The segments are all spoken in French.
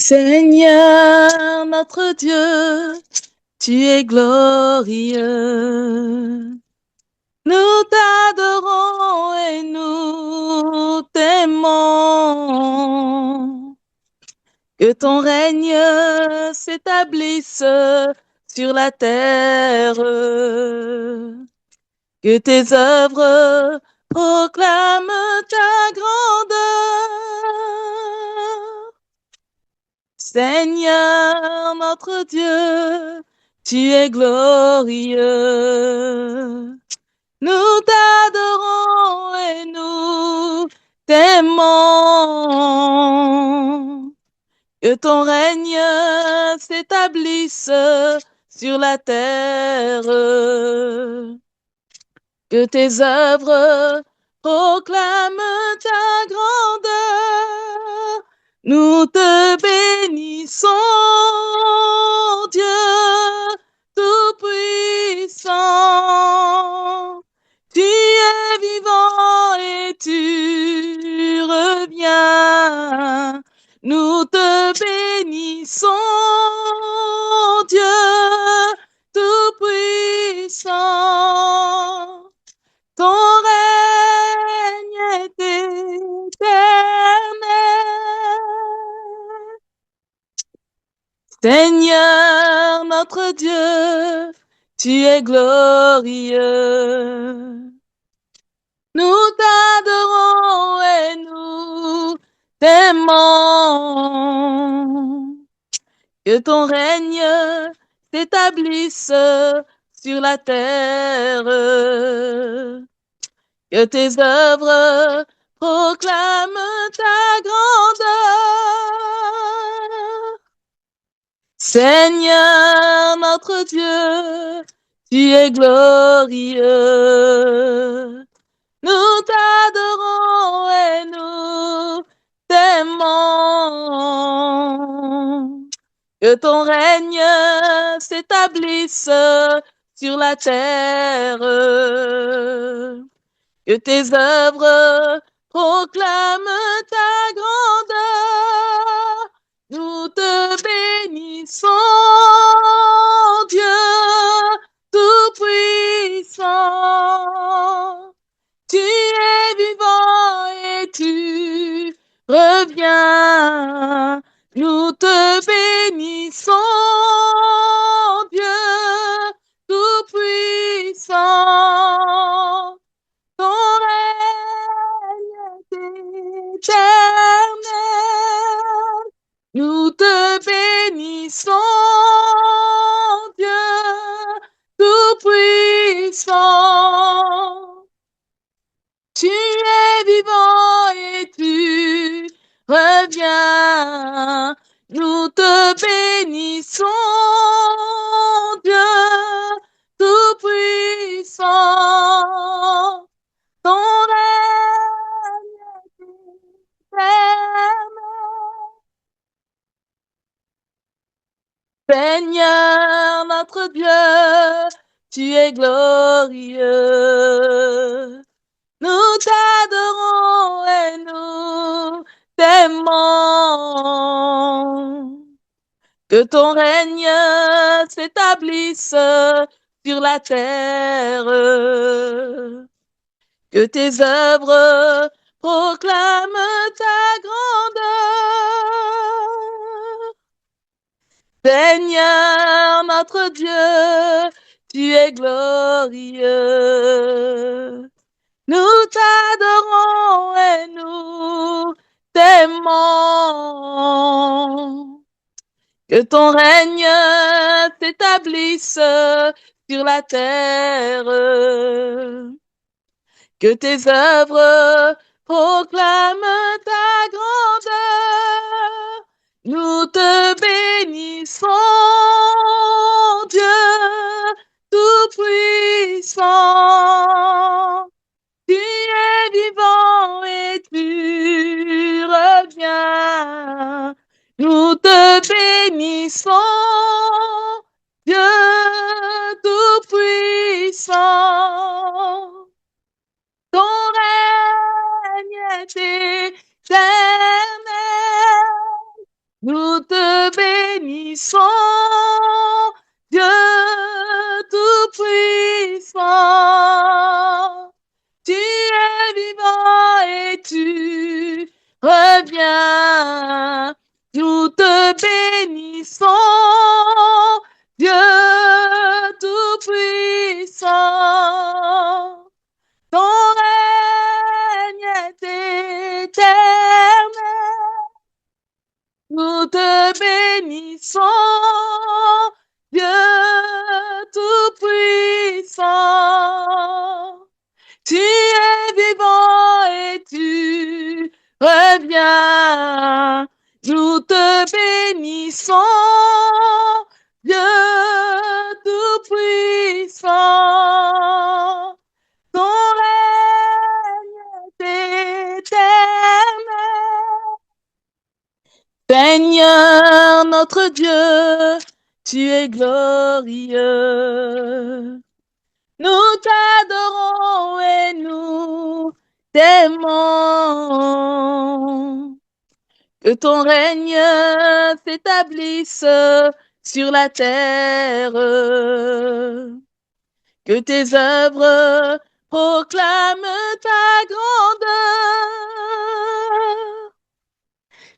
Seigneur notre Dieu, tu es glorieux. Nous t'adorons et nous t'aimons. Que ton règne s'établisse sur la terre. Que tes œuvres proclament ta grandeur. Seigneur notre Dieu, tu es glorieux. Nous t'adorons et nous t'aimons. Que ton règne s'établisse sur la terre. Que tes œuvres proclament ta grandeur. Nous te bénissons, Dieu Tout-Puissant. Tu es vivant et tu reviens. Nous te bénissons, Dieu Tout-Puissant. Ton règne est éternel. Seigneur notre Dieu, tu es glorieux. Nous t'adorons et nous t'aimons. Que ton règne s'établisse sur la terre. Que tes œuvres proclament ta grandeur. Seigneur notre Dieu, tu es glorieux. Nous t'adorons et nous t'aimons. Que ton règne s'établisse sur la terre. Que tes œuvres proclament ta grandeur. Nous te bénissons, Dieu Tout-Puissant. Tu es vivant et tu reviens. Nous te bénissons, Dieu Tout-Puissant. Ton règne est éternel. Nous te bénissons, Dieu Tout-Puissant. Tu es vivant et tu reviens. Nous te bénissons, Dieu Tout-Puissant. Ton règne est éternel. Seigneur notre Dieu, tu es glorieux. Nous t'adorons et nous t'aimons. Que ton règne s'établisse sur la terre. Que tes œuvres proclament ta grandeur. Seigneur notre Dieu, tu es glorieux. Nous t'adorons et nous t'aimons. Que ton règne s'établisse sur la terre. Que tes œuvres proclament ta grandeur. Nous te bénissons, Dieu Tout-Puissant. Tu es vivant et tu reviens. Nous te bénissons, Dieu Tout-Puissant. Ton règne est éternel. Nous te bénissons, Dieu Tout-Puissant. Tu es vivant et tu reviens. Nous te bénissons, Dieu Tout-Puissant. Ton règne est éternel. Nous te bénissons, Dieu Tout-Puissant. Tu es vivant et tu reviens. Nous te bénissons, Dieu Tout-Puissant. Ton règne est éternel. Seigneur notre Dieu, tu es glorieux. Nous t'adorons et nous t'aimons. Que ton règne s'établisse sur la terre. Que tes œuvres proclament ta grandeur.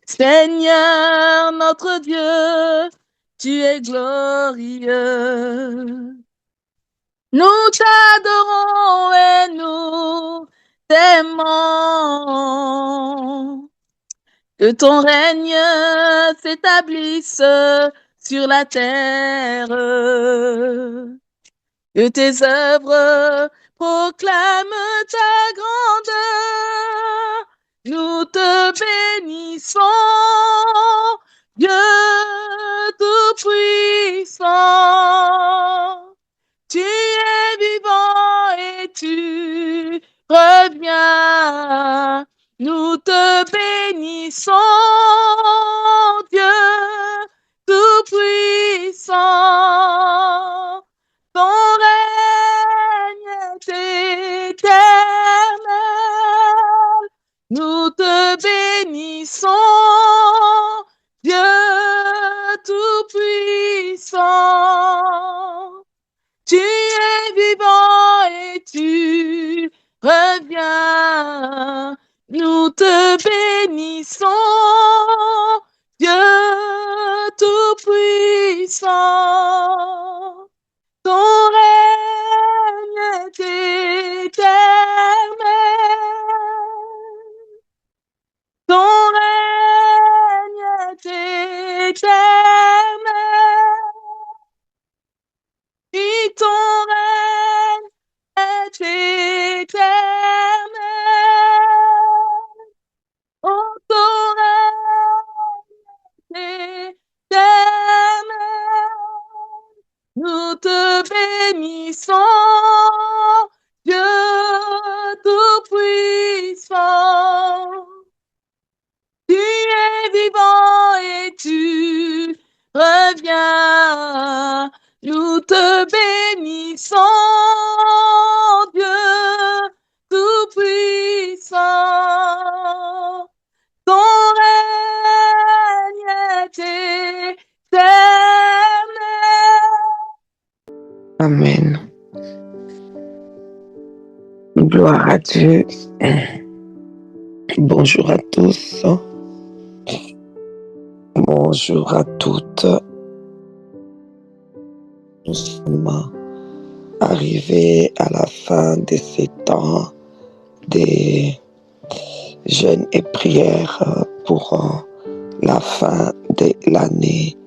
Seigneur notre Dieu, tu es glorieux. Nous t'adorons et nous t'aimons. Que ton règne s'établisse sur la terre. Que tes œuvres proclament ta grandeur. Nous te bénissons, Dieu Tout-Puissant. Tu es vivant et tu reviens. Nous te bénissons, Dieu Tout-Puissant. Ton règne est éternel. Nous te bénissons, Dieu Tout-Puissant. Tu es vivant et tu reviens. Nous te bénissons, Dieu Tout-Puissant. Ton règne est éternel. Ton règne est éternel. Et ton règne est éternel. Oh, ton règne est éternel. Nous te bénissons, Dieu Tout-Puissant. Tu es vivant et tu reviens. Nous te bénissons, Dieu Tout-Puissant. Ton règne est éternel. Amen. Gloire à Dieu. Bonjour à tous. Bonjour à toutes. Nous sommes arrivés à la fin de ces temps des jeûnes et prières pour la fin de l'année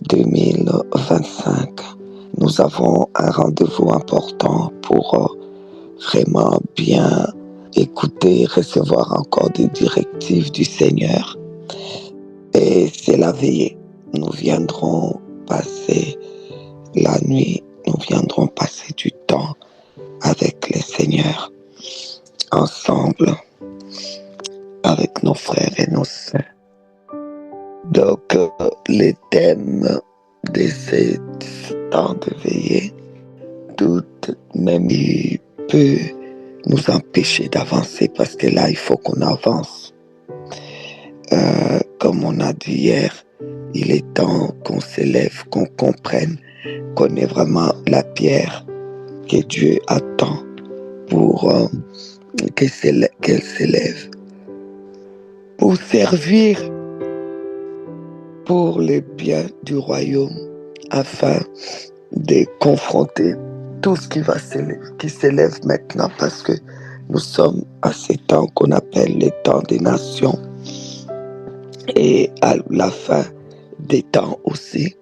2025. Nous avons un rendez-vous important pour vraiment bien écouter, recevoir encore des directives du Seigneur. Et c'est la veillée. Nous viendrons passer la nuit, nous viendrons passer du temps avec le Seigneur, ensemble, avec nos frères et nos sœurs. Donc, les thèmes de ce temps de veillée, tout même il peut nous empêcher d'avancer parce que là, il faut qu'on avance. comme on a dit hier, il est temps qu'on s'élève, qu'on comprenne qu'on est vraiment la pierre que Dieu attend pour qu'elle s'élève, pour servir pour le bien du royaume, afin de confronter tout ce qui s'élève maintenant, parce que nous sommes à ces temps qu'on appelle les temps des nations et à la fin des temps aussi.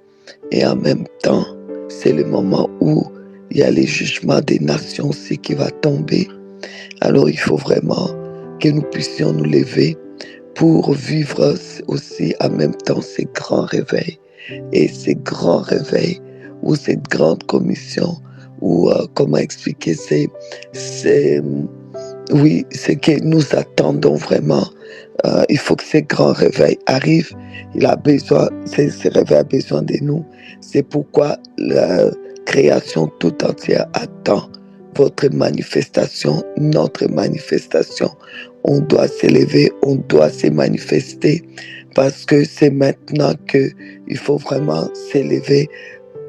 Et en même temps, c'est le moment où il y a les jugements des nations aussi qui va tomber. Alors il faut vraiment que nous puissions nous lever pour vivre aussi en même temps ces grands réveils. Et ces grands réveils, ou cette grande commission, ou comment expliquer, c'est ce que nous attendons vraiment. Il faut que ces grands réveils arrivent. Ces réveils a besoin de nous. C'est pourquoi la création tout entière attend votre manifestation, notre manifestation. On doit s'élever, on doit se manifester, parce que c'est maintenant qu'il faut vraiment s'élever.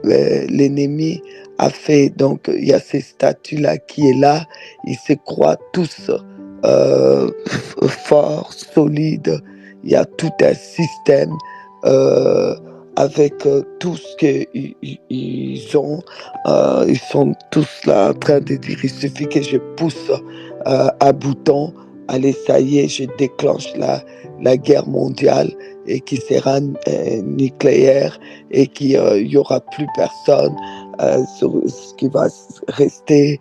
L'ennemi a fait, donc il y a ces statues-là qui est là, ils se croient tous forts, solides, il y a tout un système avec tout ce qu'ils ont, ils sont tous là en train de dire, il suffit que je pousse un bouton, allez, ça y est, je déclenche la guerre mondiale et qui sera nucléaire et qu'il n'y aura plus personne. Ce qui va rester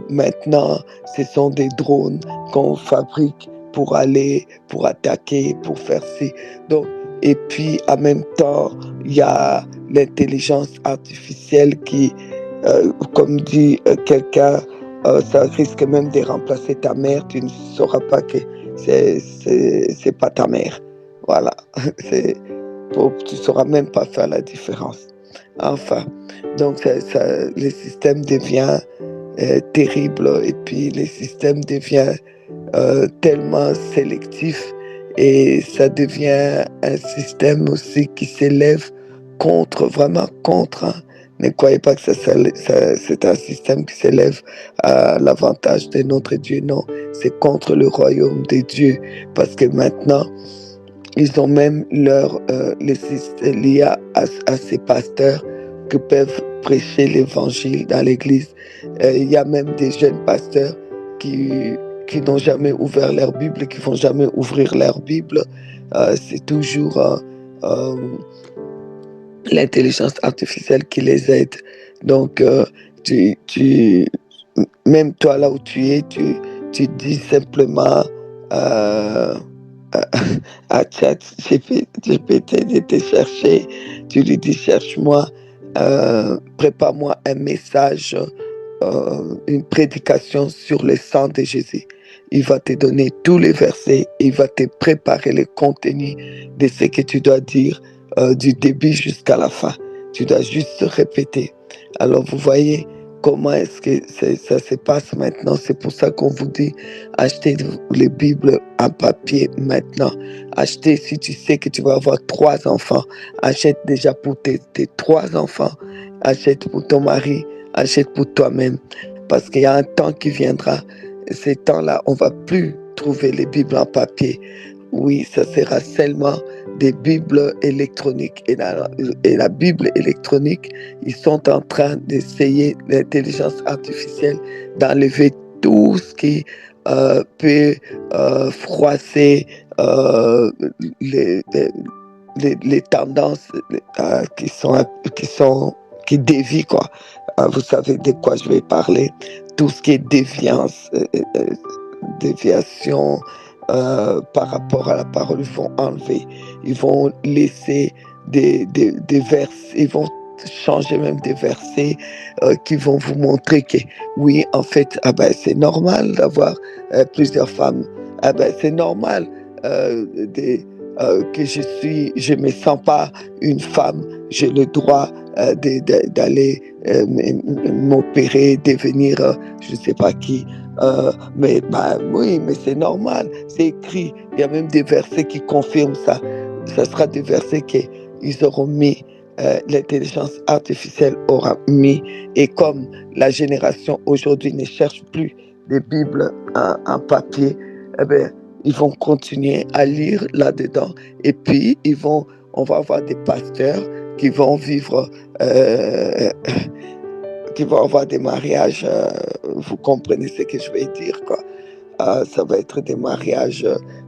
maintenant, ce sont des drones qu'on fabrique pour attaquer, pour faire ci. Donc, et puis en même temps, il y a l'intelligence artificielle qui, comme dit quelqu'un, ça risque même de remplacer ta mère. Tu ne sauras pas que c'est pas ta mère. Voilà, tu ne sauras même pas faire la différence. Enfin, donc le système devient terrible, et puis le système devient tellement sélectif, et ça devient un système aussi qui s'élève vraiment contre. Ne croyez pas que c'est un système qui s'élève à l'avantage de notre Dieu. Non, c'est contre le royaume de Dieu, parce que maintenant, ils ont même les systèmes liés à ces pasteurs qui peuvent prêcher l'évangile dans l'église. Il y a même des jeunes pasteurs qui n'ont jamais ouvert leur Bible, qui ne vont jamais ouvrir leur Bible. C'est toujours l'intelligence artificielle qui les aide. Donc, même toi là où tu es, tu dis simplement à ChatGPT de te chercher, tu lui dis cherche-moi, prépare-moi un message, une prédication sur le sang de Jésus. Il va te donner tous les versets, il va te préparer le contenu de ce que tu dois dire du début jusqu'à la fin. Tu dois juste répéter. Alors vous voyez comment est-ce que ça se passe maintenant. C'est pour ça qu'on vous dit, achetez les Bibles en papier maintenant. Achetez, si tu sais que tu vas avoir 3 enfants, achète déjà pour tes 3 enfants. Achète pour ton mari, achète pour toi-même. Parce qu'il y a un temps qui viendra. Ces temps-là, on ne va plus trouver les Bibles en papier. Oui, ça sera seulement des Bibles électroniques. Et la Bible électronique, ils sont en train d'essayer, l'intelligence artificielle, d'enlever tout ce qui peut froisser les tendances qui dévient, quoi. Vous savez de quoi je vais parler. Tout ce qui est déviation par rapport à la parole, ils vont enlever. Ils vont laisser des versets, ils vont changer même des versets qui vont vous montrer que oui, en fait, c'est normal d'avoir plusieurs femmes. C'est normal que je me sens pas une femme. J'ai le droit d'aller m'opérer, devenir je ne sais pas qui. Mais oui, mais c'est normal, c'est écrit. Il y a même des versets qui confirment ça. Ce sera des versets qu'ils auront mis, l'intelligence artificielle aura mis. Et comme la génération aujourd'hui ne cherche plus des Bibles en papier, eh bien, ils vont continuer à lire là-dedans. Et puis, on va avoir des pasteurs qui vont vivre, qui vont avoir des mariages, vous comprenez ce que je vais dire, quoi. Ça va être des mariages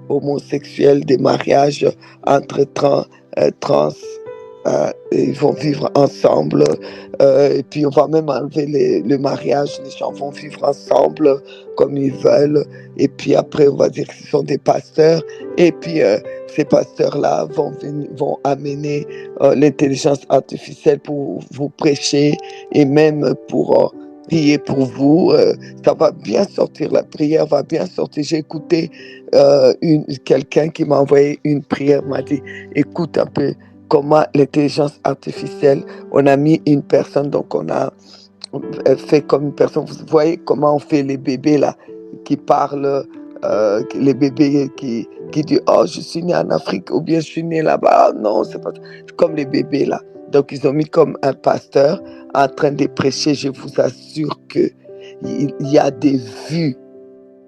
homosexuels, des mariages entre trans. Ils vont vivre ensemble. Et puis on va même enlever le mariage. Les gens vont vivre ensemble comme ils veulent. Et puis après, on va dire que ce sont des pasteurs. Et puis ces pasteurs-là vont amener l'intelligence artificielle pour vous prêcher et même pour prier pour vous. Ça va bien sortir, la prière va bien sortir. J'ai écouté quelqu'un qui m'a envoyé une prière, m'a dit, écoute un peu comment l'intelligence artificielle, on a mis une personne, donc on a fait comme une personne, vous voyez comment on fait les bébés là, qui parlent, les bébés qui disent, oh, je suis né en Afrique, ou bien je suis né là-bas, non, c'est pas comme les bébés là. Donc ils ont mis comme un pasteur en train de prêcher, je vous assure que il y a des vues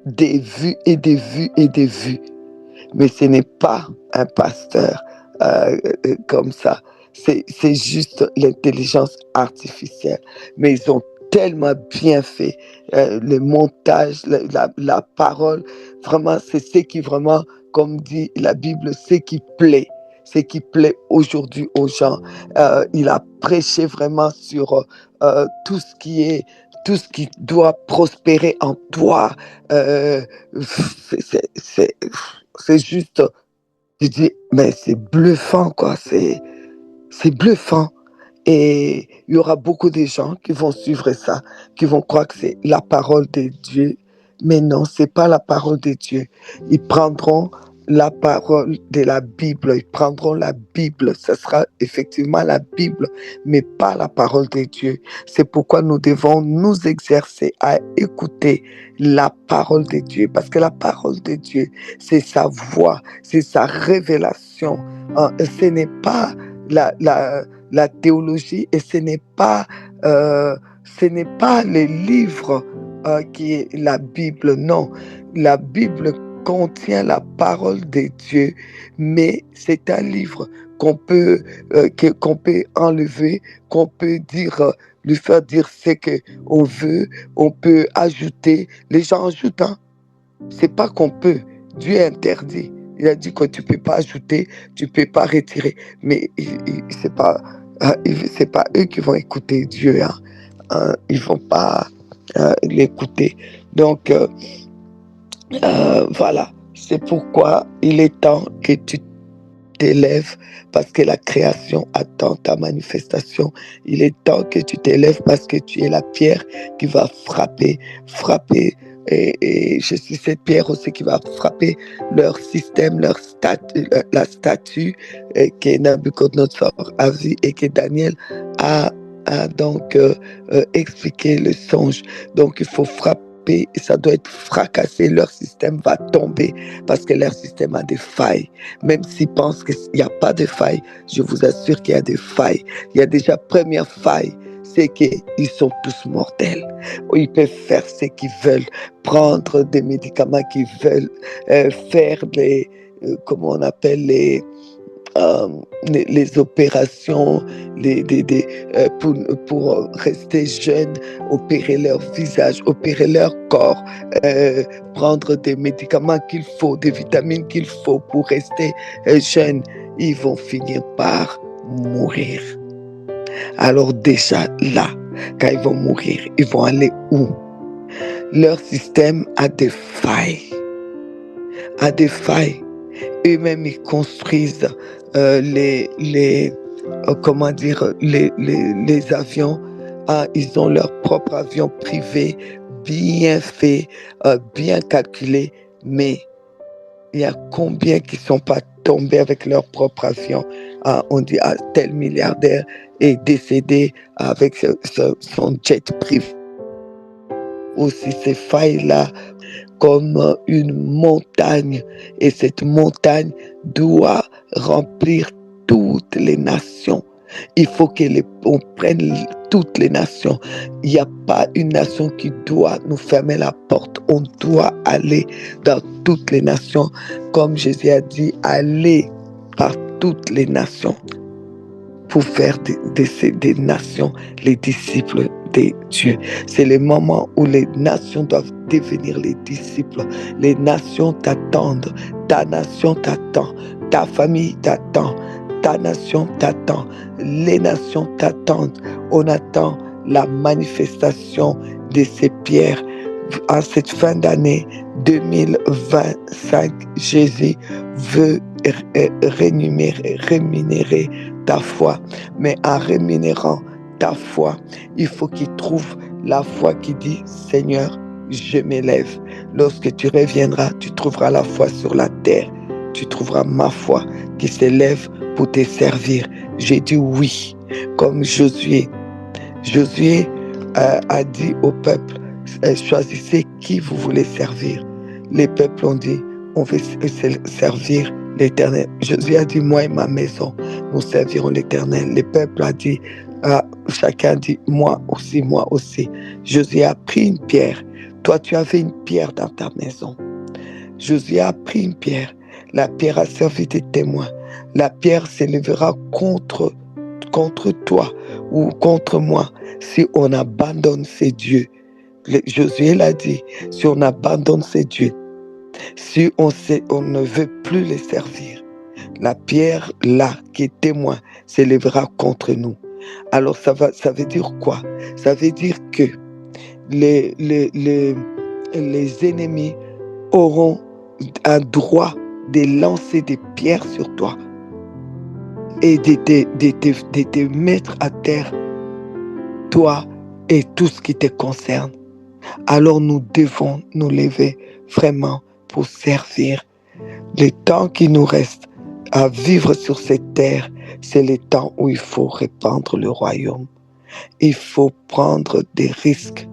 et des vues et des vues. Mais ce n'est pas un pasteur comme ça. C'est juste l'intelligence artificielle. Mais ils ont tellement bien fait le montage, la parole. Vraiment, c'est ce qui vraiment, comme dit la Bible, ce qui plaît aujourd'hui aux gens. Il a prêché vraiment sur tout ce qui est tout ce qui doit prospérer en toi. Euh, c'est juste, je dis, mais c'est bluffant, quoi. C'est bluffant. Et il y aura beaucoup de gens qui vont suivre ça, qui vont croire que c'est la parole de Dieu. Mais non, c'est pas la parole de Dieu. Ils prendront la parole de la Bible. Ils prendront la Bible. Ce sera effectivement la Bible, mais pas la parole de Dieu. C'est pourquoi nous devons nous exercer à écouter la parole de Dieu. Parce que la parole de Dieu, c'est sa voix, c'est sa révélation. Ce n'est pas la théologie et ce n'est pas les livres qui est la Bible. Non, la Bible contient la parole de Dieu, mais c'est un livre qu'on peut enlever, qu'on peut dire, lui faire dire ce qu'on veut, on peut ajouter. Les gens ajoutent, hein? C'est pas qu'on peut. Dieu interdit. Il a dit que tu peux pas ajouter, tu peux pas retirer. Mais c'est pas eux qui vont écouter Dieu. Ils vont pas l'écouter. Donc voilà. C'est pourquoi il est temps que tu t'élèves parce que la création attend ta manifestation. Il est temps que tu t'élèves parce que tu es la pierre qui va frapper. Et je suis cette pierre aussi qui va frapper leur système, la statue que Nabucodonosor a vu et que Daniel a donc expliqué le songe. Donc il faut frapper. Ça doit être fracassé, leur système va tomber parce que leur système a des failles. Même s'ils pensent qu'il n'y a pas de failles, je vous assure qu'il y a des failles. Il y a déjà première faille, c'est qu'ils sont tous mortels. Ils peuvent faire ce qu'ils veulent, prendre des médicaments qu'ils veulent, faire comment on appelle les opérations pour rester jeunes, opérer leur visage, opérer leur corps, prendre des médicaments qu'il faut, des vitamines qu'il faut pour rester jeunes. Ils vont finir par mourir. Alors déjà là, quand ils vont mourir, ils vont aller où? Leur système a des failles. Eux-mêmes, ils construisent les avions. Ils ont leur propre avion privé, bien fait, bien calculé. Mais il y a combien qui ne sont pas tomber avec leur propre avion. On dit tel milliardaire est décédé avec son jet privé. Aussi ces failles-là comme une montagne, et cette montagne doit remplir toutes les nations. Il faut qu'on prenne toutes les nations. Il n'y a pas une nation qui doit nous fermer la porte. On doit aller dans toutes les nations. Comme Jésus a dit, aller par toutes les nations pour faire des nations les disciples de Dieu. C'est le moment où les nations doivent devenir les disciples. Les nations t'attendent. Ta nation t'attend. Ta famille t'attend. Ta nation t'attend. Les nations t'attendent. On attend la manifestation de ces pierres. En cette fin d'année 2025, Jésus veut rémunérer ta foi. Mais en rémunérant ta foi, il faut qu'il trouve la foi qui dit « Seigneur, je m'élève ». Lorsque tu reviendras, tu trouveras la foi sur la terre. Tu trouveras ma foi qui s'élève pour te servir. J'ai dit oui, comme Josué. Josué a dit au peuple, choisissez qui vous voulez servir. Les peuples ont dit, on veut servir l'Éternel. Josué a dit, moi et ma maison, nous servirons l'Éternel. Les peuples ont dit, chacun dit, moi aussi, moi aussi. Josué a pris une pierre. Toi, tu avais une pierre dans ta maison. Josué a pris une pierre. La pierre a servi de témoin. La pierre s'élèvera contre toi ou contre moi si on abandonne ces dieux. Josué l'a dit, si on abandonne ces dieux, si on ne veut plus les servir, la pierre là qui est témoin s'élèvera contre nous. Alors ça veut dire quoi? Ça veut dire que les ennemis auront un droit de lancer des pierres sur toi et de te mettre à terre, toi et tout ce qui te concerne. Alors nous devons nous lever vraiment pour servir. Le temps qui nous reste à vivre sur cette terre, c'est le temps où il faut répandre le royaume. Il faut prendre des risques.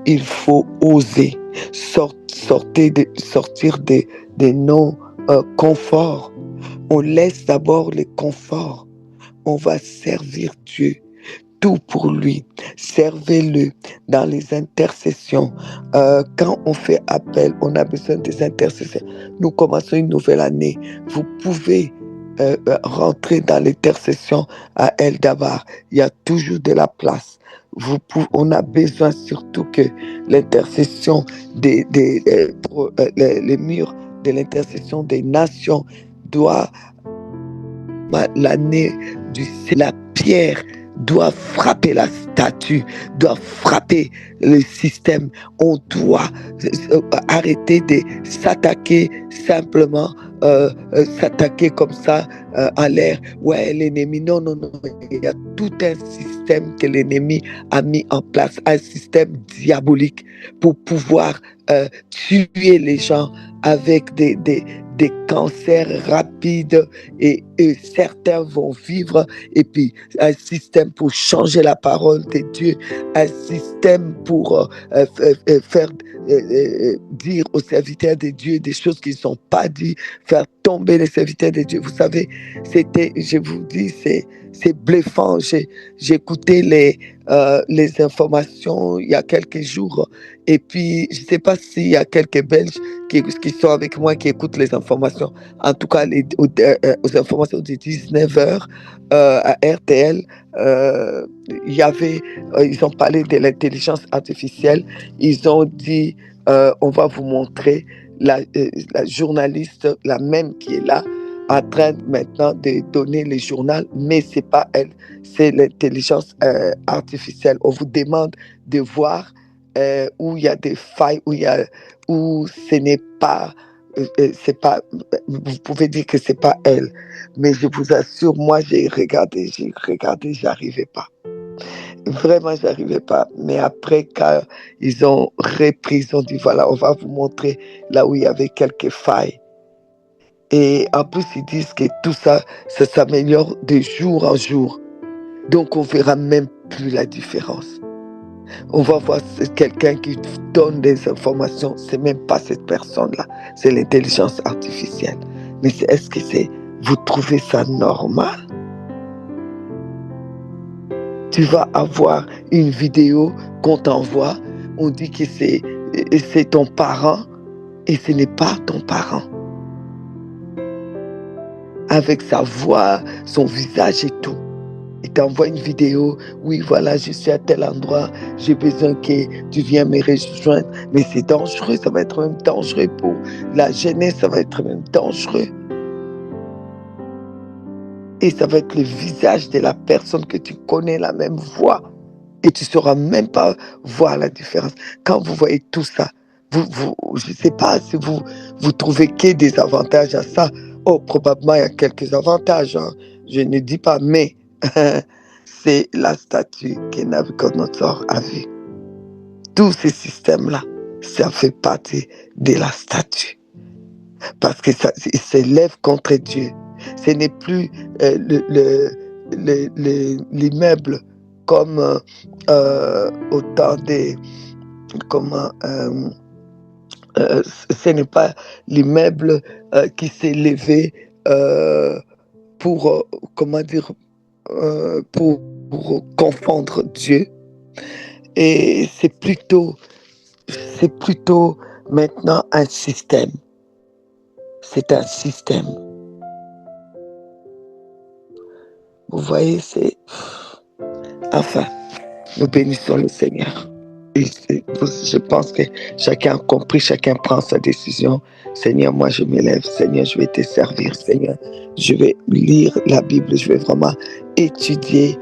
Il faut oser sortir des non-conforts. On laisse d'abord les conforts. On va servir Dieu. Tout pour lui. Servez-le dans les intercessions. Quand on fait appel, on a besoin des intercessions. Nous commençons une nouvelle année. Vous pouvez rentrer dans l'intercession à El-Dabar. Il y a toujours de la place. On a besoin surtout que l'intercession pour les murs de l'intercession des nations doit l'année la pierre doit frapper la statue, doit frapper le système. On doit arrêter de s'attaquer simplement, s'attaquer comme ça en l'air. Ouais, l'ennemi, non. Il y a tout un système que l'ennemi a mis en place, un système diabolique pour pouvoir tuer les gens avec des cancers rapides et certains vont vivre, et puis un système pour changer la parole de Dieu, un système pour faire dire aux serviteurs de Dieu des choses qui ne sont pas dites, faire tomber les serviteurs de Dieu. Vous savez, je vous dis, c'est bluffant. J'ai écouté les informations il y a quelques jours, et puis je ne sais pas s'il y a quelques Belges qui sont avec moi, qui écoutent les informations. En tout cas, aux informations de 19h à RTL, ils ont parlé de l'intelligence artificielle. Ils ont dit, on va vous montrer la journaliste, la même qui est là, en train maintenant de donner le journal, mais ce n'est pas elle, c'est l'intelligence artificielle. On vous demande de voir où il y a des failles, où ce n'est pas, c'est pas, vous pouvez dire que c'est pas elle, mais je vous assure, moi j'ai regardé, j'arrivais pas. Vraiment, j'arrivais pas. Mais après, quand ils ont repris, ils ont dit, voilà, on va vous montrer là où il y avait quelques failles. Et en plus, ils disent que tout ça, ça s'améliore de jour en jour. Donc, on verra même plus la différence. On va voir quelqu'un qui donne des informations, c'est même pas cette personne-là, c'est l'intelligence artificielle. Mais est-ce que vous trouvez ça normal? Tu vas avoir une vidéo qu'on t'envoie, on dit que c'est ton parent et ce n'est pas ton parent. Avec sa voix, son visage et tout. Il t'envoie une vidéo, oui, voilà, je suis à tel endroit, j'ai besoin que tu viennes me rejoindre. Mais c'est dangereux, ça va être même dangereux pour la jeunesse, ça va être même dangereux. Et ça va être le visage de la personne que tu connais, la même voix. Et tu ne sauras même pas voir la différence. Quand vous voyez tout ça, je ne sais pas si vous trouvez que des avantages à ça. Oh, probablement, il y a quelques avantages, hein. Je ne dis pas, mais c'est la statue que Nabucodonosor a vue. Tous ces systèmes-là, ça fait partie de la statue. Parce que ça s'élève contre Dieu. Ce n'est plus l'immeuble comme au temps des... Comment... ce n'est pas l'immeuble qui s'est levé pour, comment dire, pour confondre Dieu. Et c'est plutôt maintenant un système. C'est un système. Vous voyez, c'est... Enfin, nous bénissons le Seigneur. Et je pense que chacun a compris, chacun prend sa décision. Seigneur, moi je m'élève. Seigneur, je vais te servir. Seigneur, je vais lire la Bible. Je vais vraiment étudier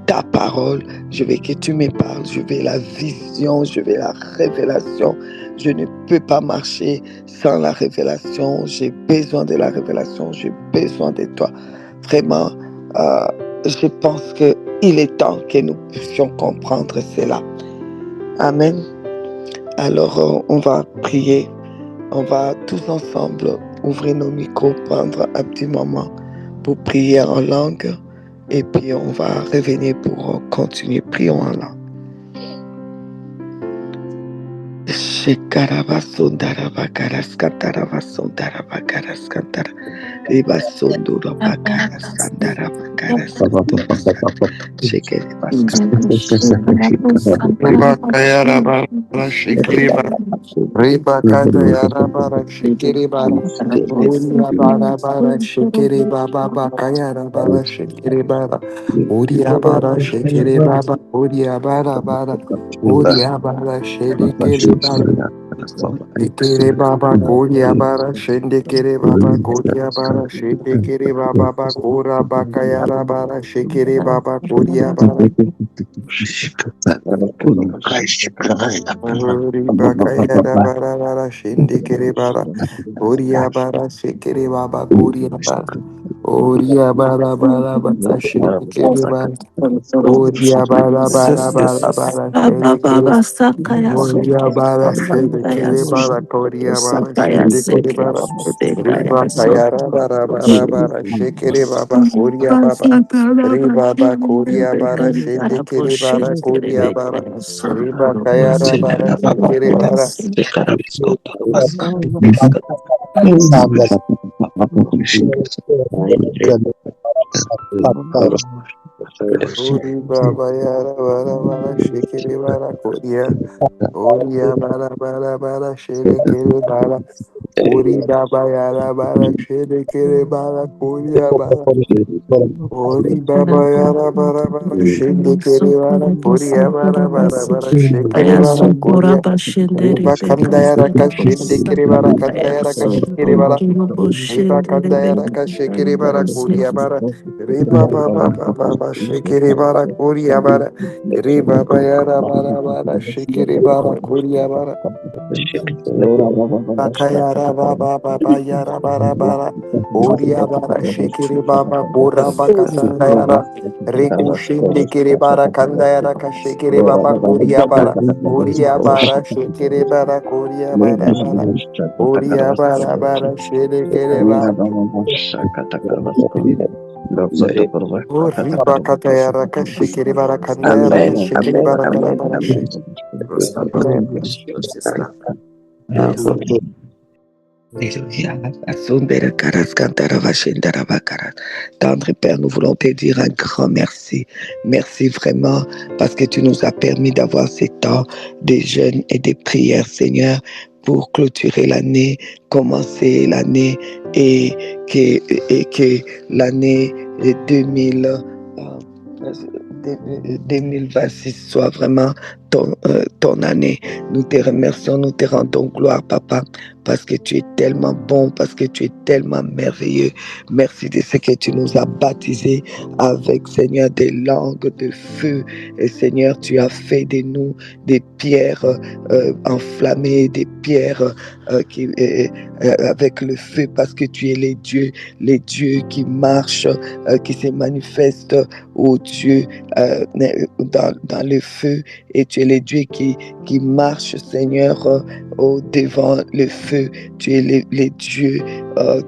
ta parole. Je veux que tu me parles. Je veux la vision. Je veux la révélation. Je ne peux pas marcher sans la révélation. J'ai besoin de la révélation. J'ai besoin de toi. Vraiment, je pense qu'il est temps que nous puissions comprendre cela. Amen. Alors, on va prier. On va tous ensemble ouvrir nos micros, prendre un petit moment pour prier en langue. Et puis, on va revenir pour continuer. Prions en langue. Riba kata yara bara shikiri bara. Uria bara bara shikiri baba baka yara bara shikiri bara. Uria bara shikiri baba. Uria bara bara. Uria bara shikiri bara. Shikiri baba kuria bara shikiri baba kuria bara shikiri baba bakura baka yara bara shikiri baba kuria bara. Uri bakayara bara bara shindikiri bara. Uria bara shikiri baba kuria bara. Uria bara bara bara shindikiri bara. Uria bara bara bara bara shindikiri. Uria bara shindikiri bara kuria bara shindikiri bara. Riba kayara bara bara bara shikiri baba kuria baba. Riba ba kuria bara shindikiri bara kuria bara. Riba kayara bara shikiri bara. Uri baba yara bara bara shikiri bara kuria. Uria bara bara bara shikiri bara. Uri baba yara bara shikiri bara kuria bara. Ori baba yara bara bara shindikiri bara kuria bara bara bara shikiri bara kuria. Riba kanda yara ka shindikiri bara kanda yara ka shikiri bara. Riba kanda yara ka shikiri bara kuria bara. Riba baba baba shikiri bara kuria bara. Riba baba yara bara bara shikiri bara kuria bara. Bakayara bara baba baba yara bara bara. Oria bara shikiri baba bora baka sanda yara. Reku shindi kiri bara kanda yara kashikiri baba koria bara. Oria bara shikiri bara koria bara bara. Oria bara bara shikiri bara. Ori baka tayara kashikiri bara kanda yara Amen. kashikiri Amen. bara kara Amen. bara Amen. shi. Amen. Alléluia. Tendre Père, nous voulons te dire un grand merci. Merci vraiment parce que tu nous as permis d'avoir ces temps des jeûnes et des prières, Seigneur, pour clôturer l'année, commencer l'année et que l'année 2026 soit vraiment ton année. Nous te remercions, nous te rendons gloire, Papa, parce que tu es tellement bon, parce que tu es tellement merveilleux. Merci de ce que tu nous as baptisés avec, Seigneur, des langues de feu. Et Seigneur, tu as fait de nous des pierres enflammées, des pierres avec le feu, parce que tu es les dieux qui marchent, qui se manifestent, ô Dieu, dans le feu, et tu es les dieux qui marchent, Seigneur, devant le feu. Tu es les dieux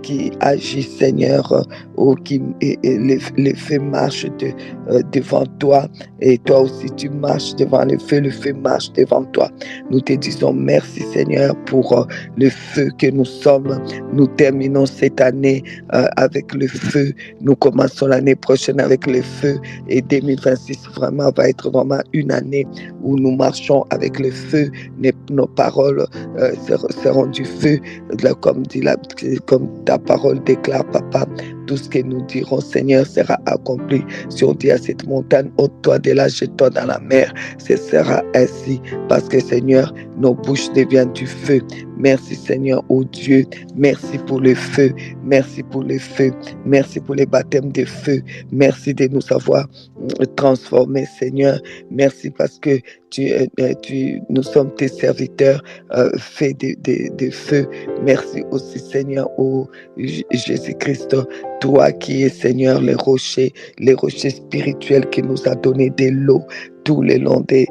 qui agissent, Seigneur, le feu marche devant toi, et toi aussi tu marches devant le feu marche devant toi. Nous te disons merci, Seigneur, pour le feu que nous sommes. Nous terminons cette année avec le feu. Nous commençons l'année prochaine avec le feu, et 2026 vraiment va être vraiment une année où nous marchons avec le feu. Nos paroles seront du feu, comme ta parole déclare, Papa. Tout ce que nous dirons, Seigneur, sera accompli. Si on dit à cette montagne, ôte-toi de là, jette-toi dans la mer, ce sera ainsi, parce que, Seigneur, nos bouches deviennent du feu. Merci, Seigneur, ô Dieu. Merci pour le feu. Merci pour le feu. Merci pour les baptêmes de feu. Merci de nous avoir transformés, Seigneur. Merci parce que nous sommes tes serviteurs faits de feu. Merci aussi, Seigneur, ô Jésus-Christ, toi qui es, Seigneur, les rochers spirituels qui nous a donné de l'eau tout le long de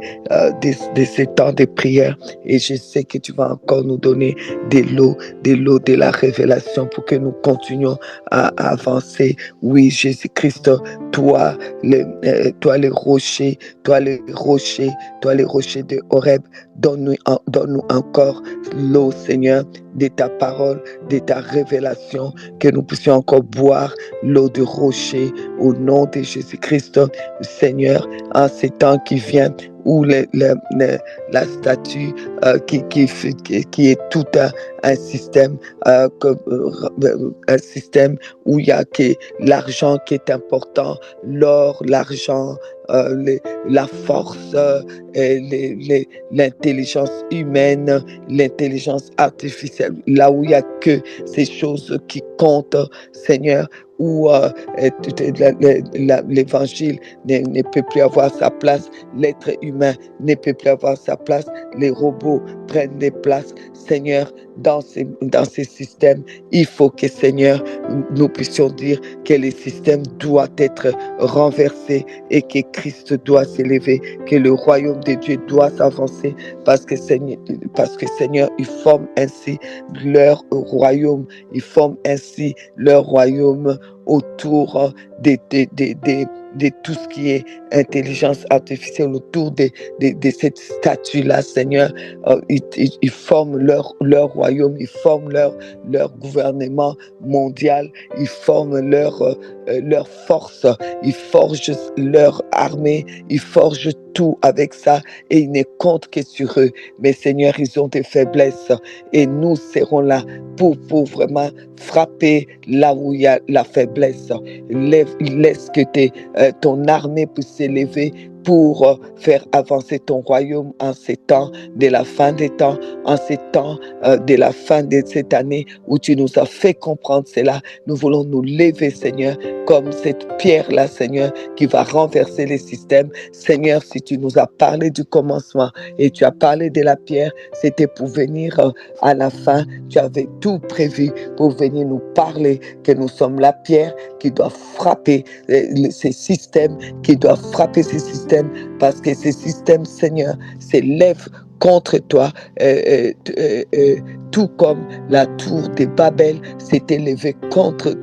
ces temps de prière. Et je sais que tu vas encore nous donner de l'eau, de la révélation pour que nous continuions à avancer. Oui, Jésus-Christ, toi les rochers, toi les rochers de Horeb, donne-nous encore l'eau, Seigneur, de ta parole, de ta révélation, que nous puissions encore boire l'eau de rocher au nom de Jésus-Christ, Seigneur, en ces temps qui viennent où la statue qui est tout un système, un système où il y a que l'argent qui est important, l'or, l'argent, la force, l'intelligence humaine, l'intelligence artificielle, là où il n'y a que ces choses qui comptent, Seigneur, où l'évangile ne peut plus avoir sa place, l'être humain ne peut plus avoir sa place, les robots prennent des places, Seigneur, dans ces systèmes. Il faut que, Seigneur, nous puissions dire que le système doit être renversé et que Christ doit s'élever, que le royaume de Dieu doit s'avancer, parce que Seigneur, ils forment ainsi leur royaume, autour de tout ce qui est intelligence artificielle, autour de cette statue-là, Seigneur. Ils forment leur royaume, ils forment leur gouvernement mondial, ils forment leur force, ils forgent leur armée, ils forgent tout avec ça, et ils ne comptent que sur eux. Mais Seigneur, ils ont des faiblesses, et nous serons là pour vraiment frapper là où il y a la faiblesse. Laisse que ton armée puisse s'élever pour faire avancer ton royaume en ces temps de la fin des temps, en ces temps de la fin de cette année où tu nous as fait comprendre cela. Nous voulons nous lever, Seigneur, comme cette pierre-là, Seigneur, qui va renverser les systèmes. Seigneur, si tu nous as parlé du commencement et tu as parlé de la pierre, c'était pour venir à la fin. Tu avais tout prévu pour venir nous parler que nous sommes la pierre qui doit frapper ces systèmes, qui doit frapper ces systèmes, parce que ces systèmes, Seigneur, s'élèvent contre toi, tout comme la tour de Babel s'est élevée contre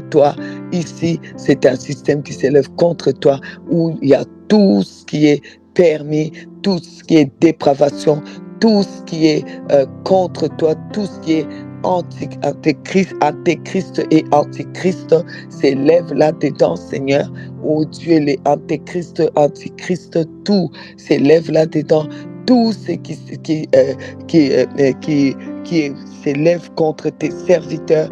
toi. Ici, c'est un système qui s'élève contre toi, où il y a tout ce qui est permis, tout ce qui est dépravation, tout ce qui est contre toi, tout ce qui est antéchrist et antichrist s'élève là-dedans, Seigneur. Oh Dieu, les antichrist, tout s'élève là-dedans. Tout ce qui s'élève contre tes serviteurs,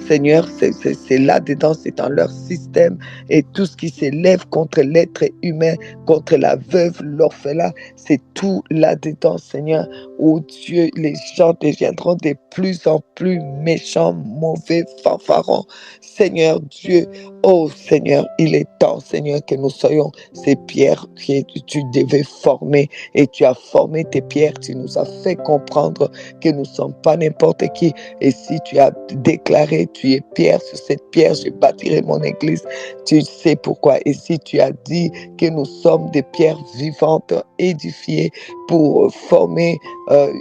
Seigneur, c'est là-dedans, c'est dans leur système. Et tout ce qui s'élève contre l'être humain, contre la veuve, l'orphelin, c'est tout là-dedans, Seigneur. Oh Dieu, les gens deviendront de plus en plus méchants, mauvais, fanfarons. Seigneur Dieu, oh Seigneur, il est temps, Seigneur, que nous soyons ces pierres que tu devais former. Et tu as formé tes pierres, tu nous as fait comprendre que nous ne sommes pas n'importe qui. Et si tu as déclaré, tu es pierre, sur cette pierre, je bâtirai mon église, tu sais pourquoi. Et si tu as dit que nous sommes des pierres vivantes, édifiées pour former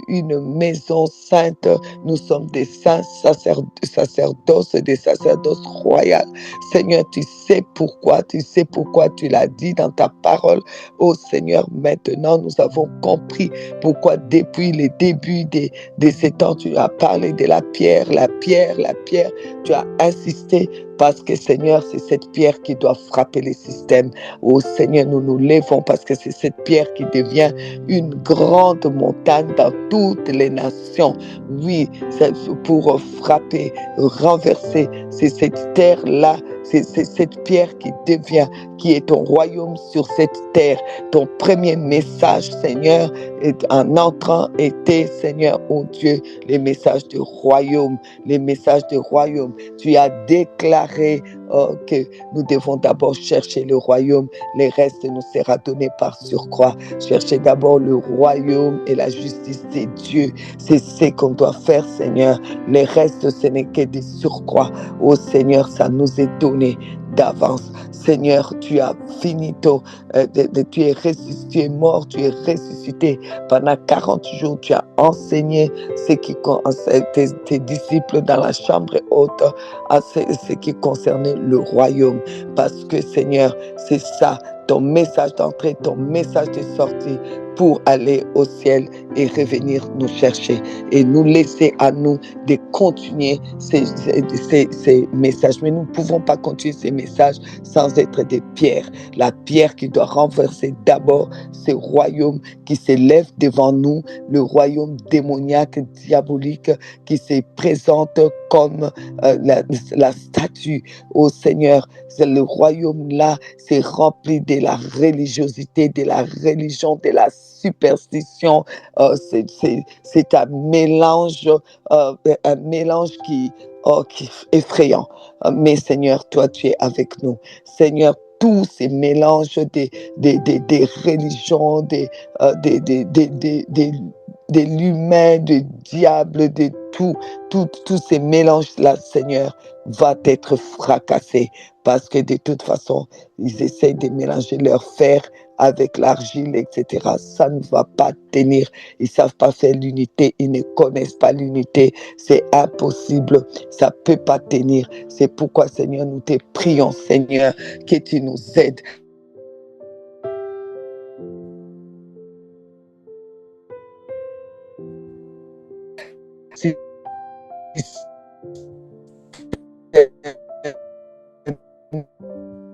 une maison sainte, nous sommes des saints sacerdoces, des sacerdoces royales. Seigneur, tu sais pourquoi tu l'as dit dans ta parole. Oh Seigneur, maintenant nous avons compris pourquoi depuis les débuts de ces temps, tu as parlé de la pierre. Tu as insisté parce que Seigneur, c'est cette pierre qui doit frapper les systèmes. Oh Seigneur, nous nous levons parce que c'est cette pierre qui devient une grande montagne dans toutes les nations. Oui, c'est pour frapper, renverser, c'est cette terre-là, c'est cette pierre qui est ton royaume sur cette terre. Ton premier message, Seigneur, en entrant était, Seigneur, oh Dieu, les messages de royaume, les messages de royaume. Tu as déclaré que nous devons d'abord chercher le royaume, le reste nous sera donné par surcroît. Chercher d'abord le royaume et la justice de Dieu. C'est ce qu'on doit faire, Seigneur. Le reste, ce n'est que des surcroîts. Oh Seigneur, ça nous est donné d'avance. Seigneur, tu as fini tu es ressuscité, tu es mort, tu es ressuscité. Pendant 40 jours, tu as enseigné tes disciples dans la chambre haute à ce qui concernait le royaume. Parce que Seigneur, c'est ça, ton message d'entrée, ton message de sortie pour aller au ciel et revenir nous chercher et nous laisser à nous de continuer ces messages. Mais nous ne pouvons pas continuer ces messages sans être des pierres. La pierre qui doit renverser d'abord ce royaume qui s'élève devant nous, le royaume démoniaque, diabolique, qui se présente comme la statue. Oh Seigneur, le royaume-là, c'est rempli de la religiosité, de la religion, de la superstition. C'est un mélange qui est effrayant. Mais Seigneur, toi, tu es avec nous. Seigneur, tous ces mélanges des religions, de l'humain, du diable, de tous ces mélanges-là, Seigneur, va être fracassé. Parce que de toute façon, ils essayent de mélanger leur fer avec l'argile, etc. Ça ne va pas tenir. Ils ne savent pas faire l'unité. Ils ne connaissent pas l'unité. C'est impossible. Ça ne peut pas tenir. C'est pourquoi, Seigneur, nous te prions, Seigneur, que tu nous aides.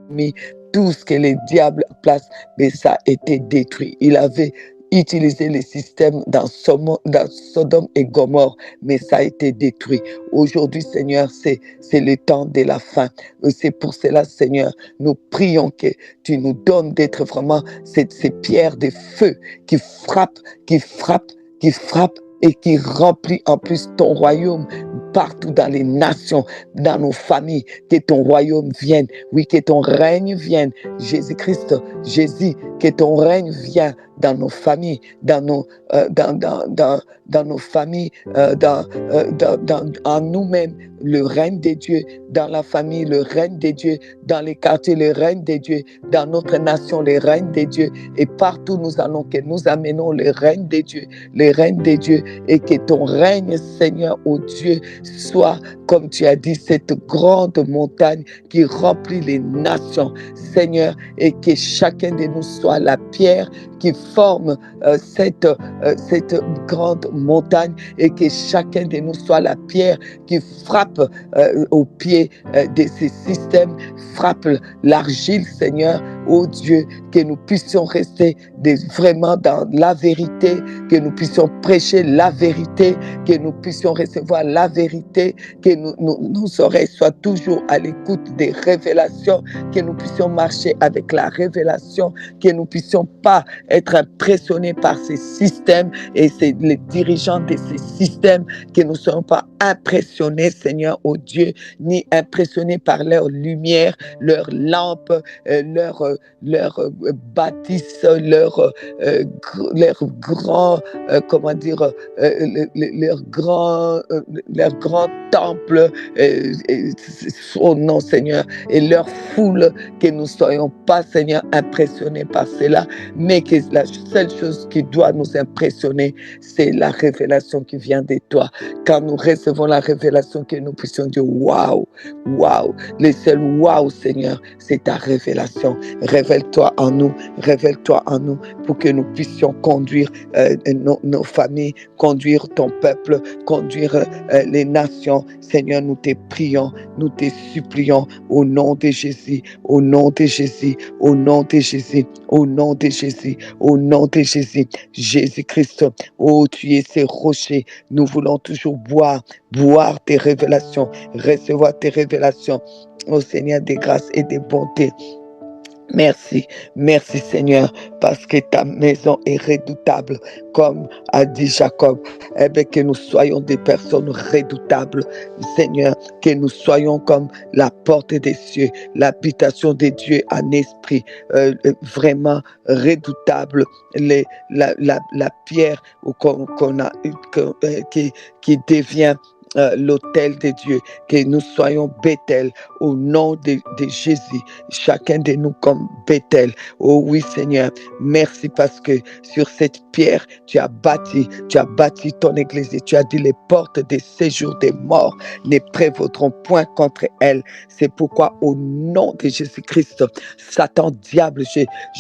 Mis tout ce que les diables placent, mais ça a été détruit. Il avait utilisé les systèmes dans Sodome et Gomorrhe, mais ça a été détruit. Aujourd'hui, Seigneur, c'est le temps de la fin. C'est pour cela, Seigneur, nous prions que tu nous donnes d'être vraiment ces pierres de feu qui frappent et qui remplit en plus ton royaume partout dans les nations, dans nos familles, que ton royaume vienne, oui, que ton règne vienne. Jésus-Christ, Jésus, que ton règne vienne dans nos familles, dans nos familles, en nous-mêmes, le règne de Dieu, dans la famille, le règne de Dieu, dans les quartiers, le règne de Dieu, dans notre nation, le règne de Dieu, et partout nous allons, que nous amenons le règne de Dieu, et que ton règne, Seigneur, ô Dieu, soit, comme tu as dit, cette grande montagne qui remplit les nations, Seigneur, et que chacun de nous soit la pierre qui forme cette grande montagne, et que chacun de nous soit la pierre qui frappe au pied de ces systèmes, frappe l'argile, Seigneur, ô Dieu, que nous puissions rester vraiment dans la vérité, que nous puissions prêcher la vérité, que nous puissions recevoir la vérité, que nos oreilles soient toujours à l'écoute des révélations, que nous puissions marcher avec la révélation, que nous puissions pas être impressionnés par ces systèmes et les dirigeants de ces systèmes, que nous ne soyons pas impressionnés, Seigneur, ô Dieu, ni impressionnés par leur lumière, leur lampe, leur bâtisse, leur grand, leur grand temple, oh non, Seigneur, et leur foule, que nous ne soyons pas, Seigneur, impressionnés par cela, mais que la seule chose qui doit nous impressionner, c'est la révélation qui vient de toi. Quand nous recevons la révélation, que nous puissions dire waouh, waouh, le seul waouh, Seigneur, c'est ta révélation. Révèle-toi en nous pour que nous puissions conduire nos familles, conduire ton peuple, conduire les nations. Seigneur, nous te prions, nous te supplions au nom de Jésus, au nom de Jésus, au nom de Jésus, au nom de Jésus, au nom de Jésus. Jésus-Christ, oh, tu es ces rochers. Nous voulons toujours boire tes révélations, recevoir tes révélations. Oh Seigneur, des grâces et des bontés. Merci Seigneur, parce que ta maison est redoutable, comme a dit Jacob. Eh bien, que nous soyons des personnes redoutables, Seigneur, que nous soyons comme la porte des cieux, l'habitation de Dieu en esprit, vraiment redoutable, la pierre qui devient l'autel de Dieu, que nous soyons Bethel au nom de Jésus, chacun de nous comme Bethel. Oh oui Seigneur, merci parce que sur cette pierre, tu as bâti ton église, et tu as dit les portes des séjours des morts ne prévaudront point contre elle. C'est pourquoi au nom de Jésus-Christ, Satan, diable,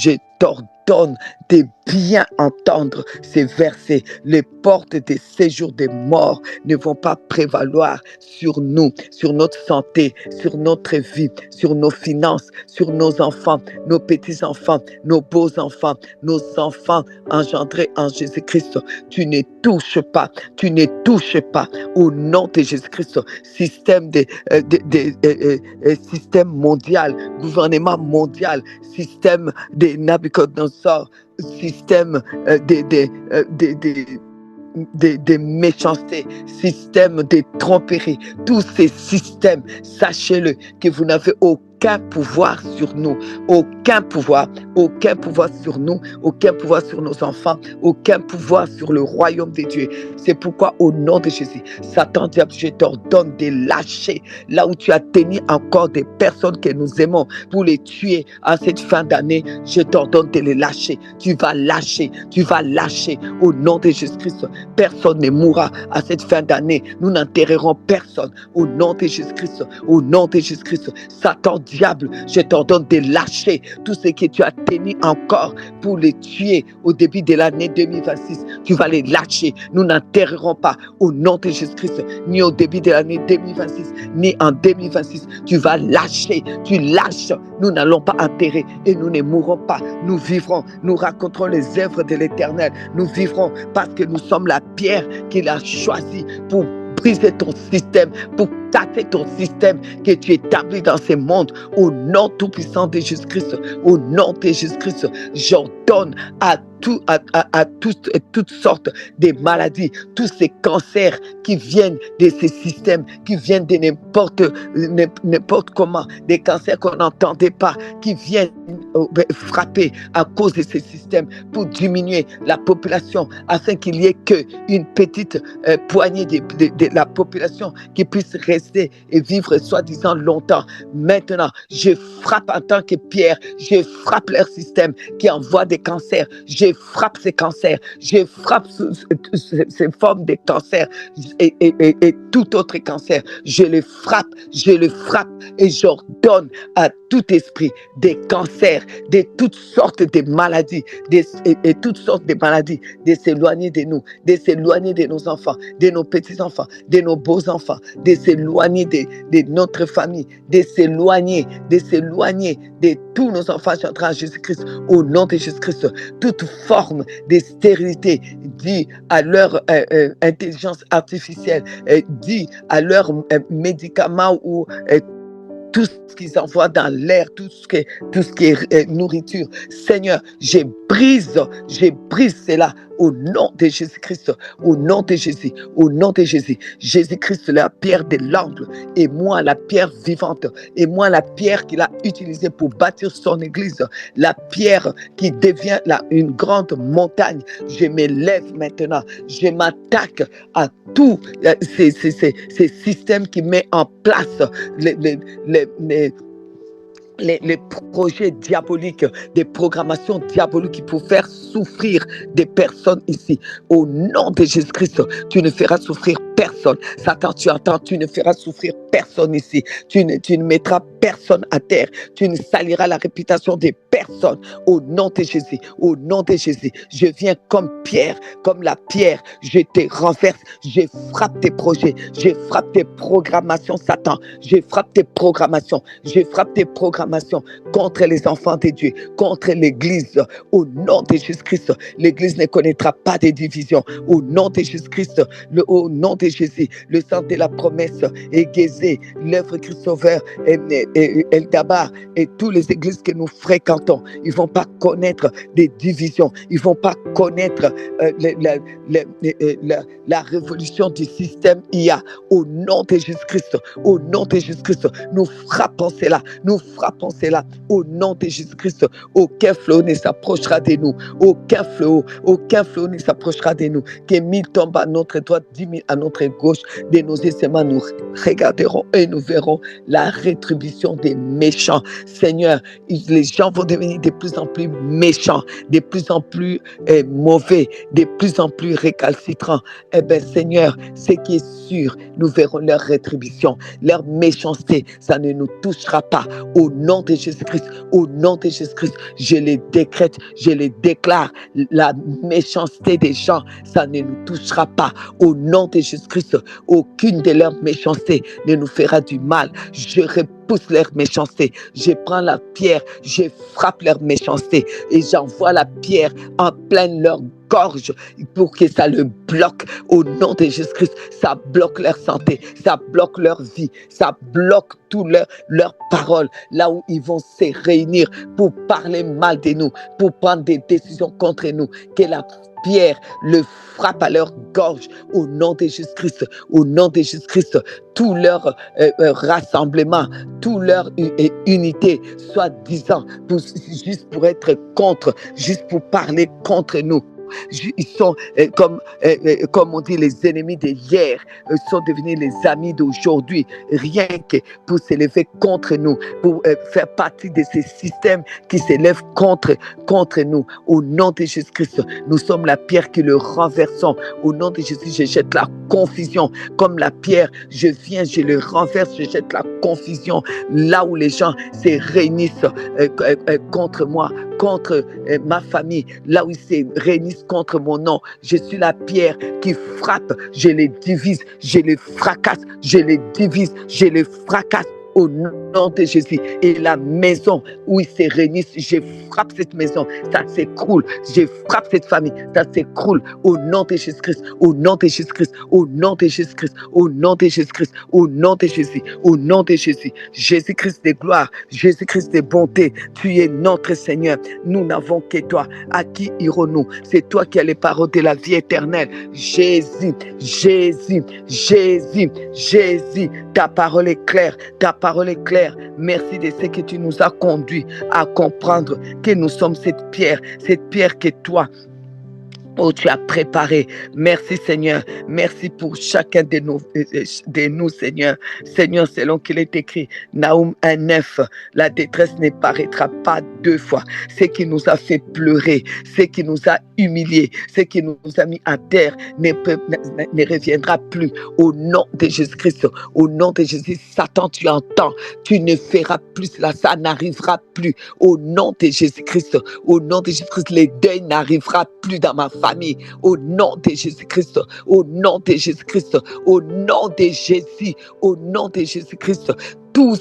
je t'ordonne de bien entendre ces versets. Les portes des séjours des morts ne vont pas prévaloir sur nous, sur notre santé, sur notre vie, sur nos finances, sur nos enfants, nos petits-enfants, nos beaux-enfants, nos enfants engendrés en Jésus-Christ. Tu ne touches pas au nom de Jésus-Christ. Système système mondial, gouvernement mondial, système de Nabucodonosor, système de méchanceté, système de tromperie, tous ces systèmes, sachez-le que vous n'avez aucun pouvoir sur nous, aucun pouvoir sur nous, aucun pouvoir sur nos enfants, aucun pouvoir sur le royaume de Dieu. C'est pourquoi au nom de Jésus, Satan, diable, je t'ordonne de lâcher là où tu as tenu encore des personnes que nous aimons pour les tuer en cette fin d'année. Je t'ordonne de les lâcher. Tu vas lâcher au nom de Jésus-Christ. Personne ne mourra à cette fin d'année. Nous n'enterrerons personne au nom de Jésus-Christ. Au nom de Jésus-Christ. Satan, diable, je t'ordonne de lâcher tout ce que tu as tenu encore pour les tuer au début de l'année 2026. Tu vas les lâcher. Nous n'enterrerons pas au nom de Jésus-Christ, ni au début de l'année 2026, ni en 2026. Tu vas lâcher, tu lâches. Nous n'allons pas enterrer et nous ne mourrons pas. Nous vivrons, nous raconterons les œuvres de l'Éternel. Nous vivrons parce que nous sommes la pierre qu'il a choisie pour briser ton système, pour casser ton système que tu établis dans ce monde. Au nom tout-puissant de Jésus-Christ, au nom de Jésus-Christ, j'ordonne à toutes sortes de maladies, tous ces cancers qui viennent de ces systèmes, qui viennent de n'importe comment, des cancers qu'on n'entendait pas, qui viennent frapper à cause de ces systèmes pour diminuer la population, afin qu'il n'y ait qu'une petite poignée de la population qui puisse rester et vivre soi-disant longtemps. Maintenant, je frappe en tant que Pierre, je frappe leur système qui envoie des cancers, je frappe ces cancers, je frappe ces formes de cancer et tout autre cancer, je le frappe et j'ordonne à tout esprit des cancers, de toutes sortes de maladies, et toutes sortes de maladies, de s'éloigner de nous, de s'éloigner de nos enfants, de nos petits-enfants, de nos beaux-enfants, de s'éloigner de notre famille, de s'éloigner de tous nos enfants entrant en Jésus-Christ, au nom de Jésus-Christ. Toute forme de stérilité dit à leur intelligence artificielle, dit à leurs médicaments ou tout ce qu'ils envoient dans l'air, tout ce qui est nourriture. Seigneur, je brise cela au nom de Jésus-Christ, au nom de Jésus, au nom de Jésus. Jésus-Christ, la pierre de l'angle, et moi, la pierre vivante, et moi, la pierre qu'il a utilisée pour bâtir son église, la pierre qui devient une grande montagne. Je me lève maintenant, je m'attaque à tous ces systèmes qui mettent en place les projets diaboliques, des programmations diaboliques pour faire souffrir des personnes ici. Au nom de Jésus-Christ, tu ne feras souffrir personne. Satan, tu entends, tu ne feras souffrir personne ici. Tu ne mettras personne à terre. Tu ne saliras la réputation des personnes. Au nom de Jésus, au nom de Jésus, je viens comme Pierre, comme la pierre. Je te renverse, je frappe tes projets, je frappe tes programmations, Satan. Je frappe tes programmations contre les enfants de Dieu, contre l'Église. Au nom de Jésus-Christ, l'Église ne connaîtra pas de division. Au nom de Jésus-Christ, au nom de Jésus, le sang de la promesse est Gézé, l'œuvre Christ Sauveur, Eldabar et toutes les églises que nous fréquentons. Ils ne vont pas connaître des divisions. Ils ne vont pas connaître la révolution du système IA. Au nom de Jésus-Christ, au nom de Jésus-Christ, nous frappons cela. Nous frappons cela au nom de Jésus-Christ. Aucun fléau ne s'approchera de nous. Aucun fléau ne s'approchera de nous. Que 1000 tombent à notre droite, 10 000 à notre gauche. De nos essaiments, nous regarderons et nous verrons la rétribution des méchants. Seigneur, les gens vont devenir de plus en plus méchants, de plus en plus mauvais, de plus en plus récalcitrants. Eh bien, Seigneur, ce qui est sûr, nous verrons leur rétribution, leur méchanceté. Ça ne nous touchera pas. Au nom de Jésus-Christ, au nom de Jésus-Christ, je les décrète, je les déclare. La méchanceté des gens, ça ne nous touchera pas. Au nom de Jésus-Christ, aucune de leurs méchancetés ne nous fera du mal. Je repousse leur méchanceté. Je prends la pierre, je frappe leur méchanceté et j'envoie la pierre en pleine leur gorge pour que ça le bloque. Au nom de Jésus-Christ, ça bloque leur santé, ça bloque leur vie, ça bloque toutes leurs paroles, là où ils vont se réunir pour parler mal de nous, pour prendre des décisions contre nous. Que la pierre le frappe à leur gorge au nom de Jésus-Christ, au nom de Jésus-Christ. Tout leur rassemblement, tout leur unité, soi-disant, juste pour être contre, juste pour parler contre nous. Ils sont, comme on dit, les ennemis d'hier sont devenus les amis d'aujourd'hui, rien que pour s'élever contre nous, pour faire partie de ces systèmes qui s'élèvent contre nous. Au nom de Jésus-Christ, nous sommes la pierre que le renversons. Au nom de Jésus, je jette la confusion. Comme la pierre, je viens, je le renverse, je jette la confusion. Là où les gens se réunissent contre moi, contre ma famille, là où ils se réunissent contre mon nom, je suis la pierre qui frappe, je les divise, je les fracasse, je les divise, je les fracasse. Au nom de Jésus. Et la maison où ils se réunissent, je frappe cette maison, ça s'écroule. Je frappe cette famille, ça s'écroule. Au nom de Jésus-Christ, au nom de Jésus-Christ, au nom de Jésus-Christ, au nom de Jésus-Christ, au nom de Jésus, au nom de Jésus. Jésus-Christ de gloire, Jésus-Christ de bonté, tu es notre Seigneur. Nous n'avons que toi. À qui irons-nous? C'est toi qui as les paroles de la vie éternelle. Jésus, Jésus, Jésus, Jésus, ta parole est claire, ta parole est claire. Merci de ce que tu nous as conduits à comprendre que nous sommes cette pierre que toi, tu as préparé. Merci Seigneur. Merci pour chacun de nous, Seigneur. Seigneur, selon qu'il est écrit, Naoum 1:9, la détresse ne paraîtra pas 2 fois. Ce qui nous a fait pleurer, ce qui nous a humiliés, ce qui nous a mis à terre ne reviendra plus. Au nom de Jésus-Christ, au nom de Jésus, Satan, tu entends, tu ne feras plus cela, ça n'arrivera plus. Au nom de Jésus-Christ, au nom de Jésus-Christ, les deuils n'arrivera plus dans ma famille. Au nom de Jésus-Christ, au nom de Jésus-Christ, au nom de Jésus, au nom de Jésus-Christ. Tout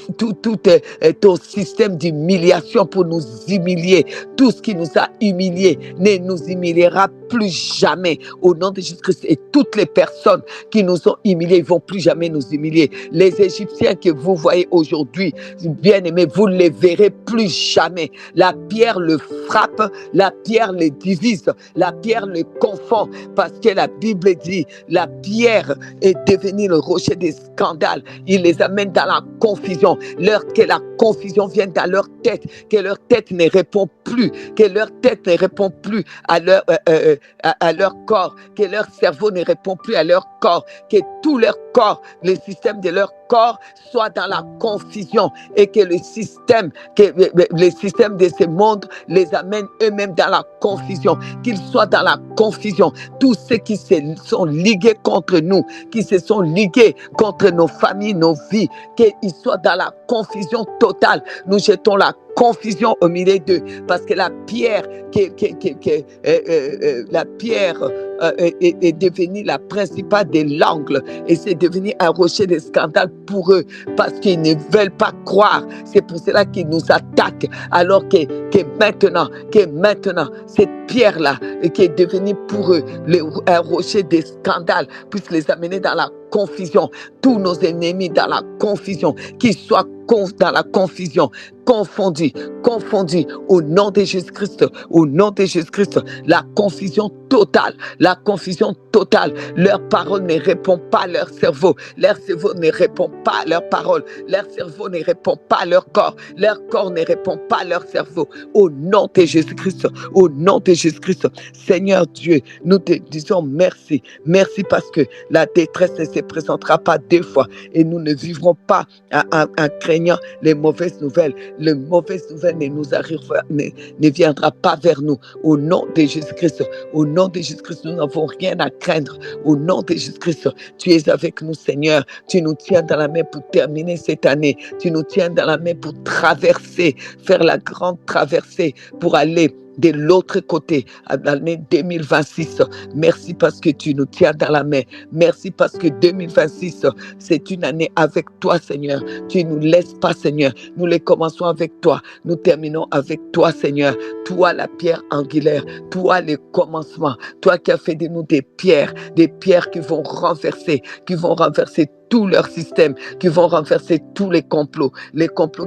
ton système d'humiliation pour nous humilier, tout ce qui nous a humiliés ne nous humiliera plus jamais. Au nom de Jésus-Christ, et toutes les personnes qui nous ont humiliés ne vont plus jamais nous humilier. Les Égyptiens que vous voyez aujourd'hui, bien-aimés, vous ne les verrez plus jamais. La pierre le frappe, la pierre le divise, la pierre le confond, parce que la Bible dit, la pierre est devenue le rocher des scandales. Il les amène dans la confusion. Que la confusion vienne dans leur tête, que leur tête ne répond plus, que leur tête ne répond plus à leur corps, que leur cerveau ne répond plus à leur corps, que tout leur corps, le système de leur corps soit dans la confusion et que le système de ce monde les amène eux-mêmes dans la confusion, qu'ils soient dans la confusion. Tous ceux qui se sont ligués contre nous, qui se sont ligués contre nos familles, nos vies, qu'ils soient dans la confusion totale. Nous jetons la confusion au milieu d'eux, parce que la pierre est devenue la principale de l'angle, et c'est devenu un rocher de scandale pour eux, parce qu'ils ne veulent pas croire. C'est pour cela qu'ils nous attaquent, alors que maintenant, cette pierre-là, qui est devenue pour eux un rocher de scandale, puisse les amener dans la confusion. Tous nos ennemis dans la confusion, qu'ils soient dans la confusion, confondus au nom de Jésus-Christ, au nom de Jésus-Christ. La confusion totale, leur parole ne répond pas à leur cerveau ne répond pas à leur parole, leur cerveau ne répond pas à leur corps ne répond pas à leur cerveau. Au nom de Jésus-Christ, au nom de Jésus-Christ, Seigneur Dieu, nous te disons merci parce que la détresse ne se présentera pas 2 fois, et nous ne vivrons pas en craignant les mauvaises nouvelles. Les mauvaises nouvelles ne viendra pas vers nous. Au nom de Jésus-Christ, nous n'avons rien à craindre. Au nom de Jésus-Christ, tu es avec nous, Seigneur. Tu nous tiens dans la main pour terminer cette année. Tu nous tiens dans la main pour traverser, faire la grande traversée, pour aller de l'autre côté, à l'année 2026. Merci parce que tu nous tiens dans la main. Merci parce que 2026, c'est une année avec toi, Seigneur. Tu ne nous laisses pas, Seigneur. Nous les commençons avec toi. Nous terminons avec toi, Seigneur. Toi, la pierre angulaire. Toi, le commencement. Toi qui as fait de nous des pierres qui vont renverser tout leur système, qui vont renverser tous les complots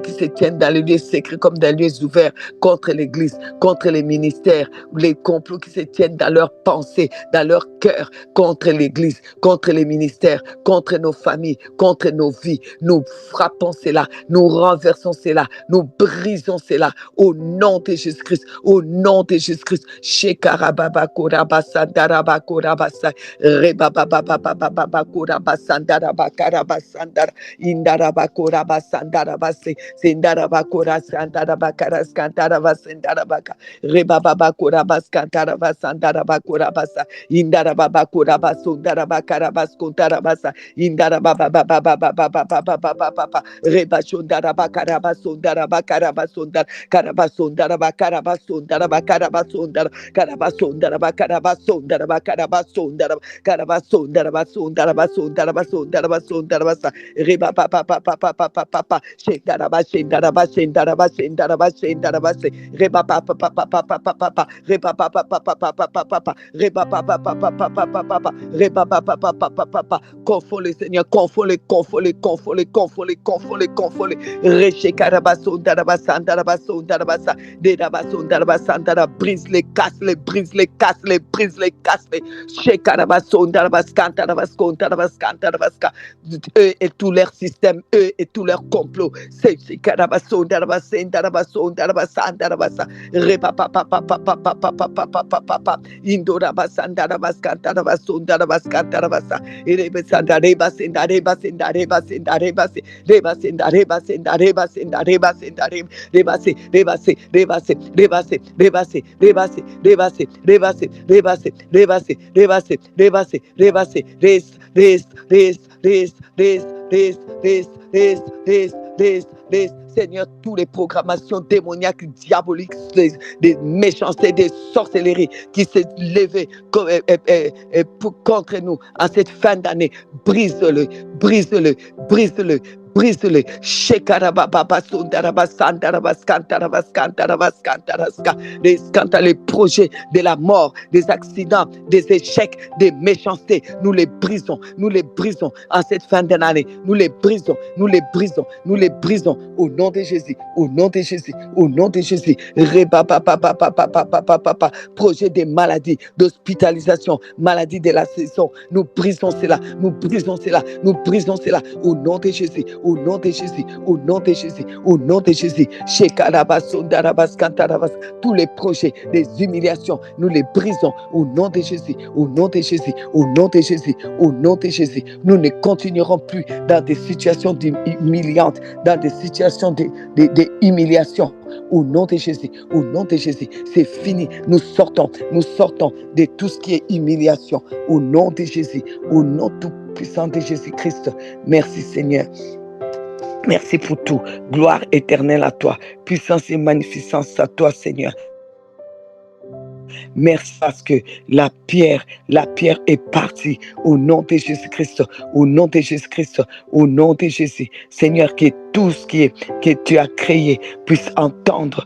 qui se tiennent dans les lieux secrets comme dans les lieux ouverts, contre l'Église, contre les ministères, les complots qui se tiennent dans leurs pensées, dans leur cœur, contre l'Église, contre les ministères, contre nos familles, contre nos vies. Nous frappons cela, nous renversons cela, nous brisons cela au nom de Jésus-Christ, au nom de Jésus-Christ. Shekarababa Korabasandara Korabasa Rebababa Korabasandara Karabasandara Indaraba Korabasandara Base Sendaraba Korasandara Bakaraskantara Basendara Baka Rebababa Korabascantara Basandara Bakorabasa Indaraba Korabasundara Bakarabaskuntara Basa Indaraba Rebashundara Bakarabasundara Bakarabasundara Karabasundara Bakarabasundara Bakarabasundara Karabasundara Bakarabasundara Bakarabasundara Karabasundara Basundara Basundara Basundara Basundara Basa Reba Papa Papa Papa Papa Shindara Bashindara Bashindara Bashindara Bashindara Basi Reba Papa Papa Papa Papa Reba Papa Papa Papa Papa Reba Papa Papa Papa Papa Reba Papa Papa Papa Confole Seigneur, confole, confole, confole, confole, confole, confole. Rechekarabasondarabasandarabasandarabasa. Dedabasondarabasandara. Brise les, casse les, brise les, casse les, brise les, casse les. Shekarabasondarabaskantarabaskontarabaskantarabaskantarabasca. Eux et tout leur système, eux et tout leur complot. C'est Shekarabasondarabasandarabasandarabasa. Repapapapapapapapapapapa. Indorabasandarabaskantarabasundarabaskantarabasa. Rebasanda rebasenda rebasenda rebasenda rebase rebasenda rebasenda rebasenda rebasenda rebase rebase rebase rebase rebase rebase rebase rebase rebase rebase rebase rebase rebase rest rest rest rest rest rest rest rest rest rest rest Seigneur, toutes les programmations démoniaques, diaboliques, des méchancetés, des sorcelleries qui s'est levé contre nous en cette fin d'année, brise-le, brise-le, brise-le, brise-le. Les projets de la mort, des accidents, des échecs, des méchancetés, nous les brisons en cette fin d'année, nous les brisons, nous les brisons, nous les brisons au nom de Jésus, au nom de Jésus, au nom de Jésus. Projet des maladies, d'hospitalisation, maladie de la saison, nous brisons cela, nous brisons cela, nous brisons cela au nom de Jésus, au nom de Jésus, au nom de Jésus, au nom de Jésus. Tous les projets des humiliations, nous les brisons au nom de Jésus, au nom de Jésus, au nom de Jésus, au nom de Jésus. Nous ne continuerons plus dans des situations humiliantes, dans des situations d'humiliation. Au nom de Jésus, au nom de Jésus, c'est fini. Nous sortons de tout ce qui est humiliation. Au nom de Jésus, au nom tout puissant de Jésus-Christ. Merci Seigneur. Merci pour tout. Gloire éternelle à toi. Puissance et magnificence à toi Seigneur. Merci parce que la pierre est partie au nom de Jésus-Christ, au nom de Jésus-Christ, au nom de Jésus. Seigneur, que tout ce que tu as créé puisse entendre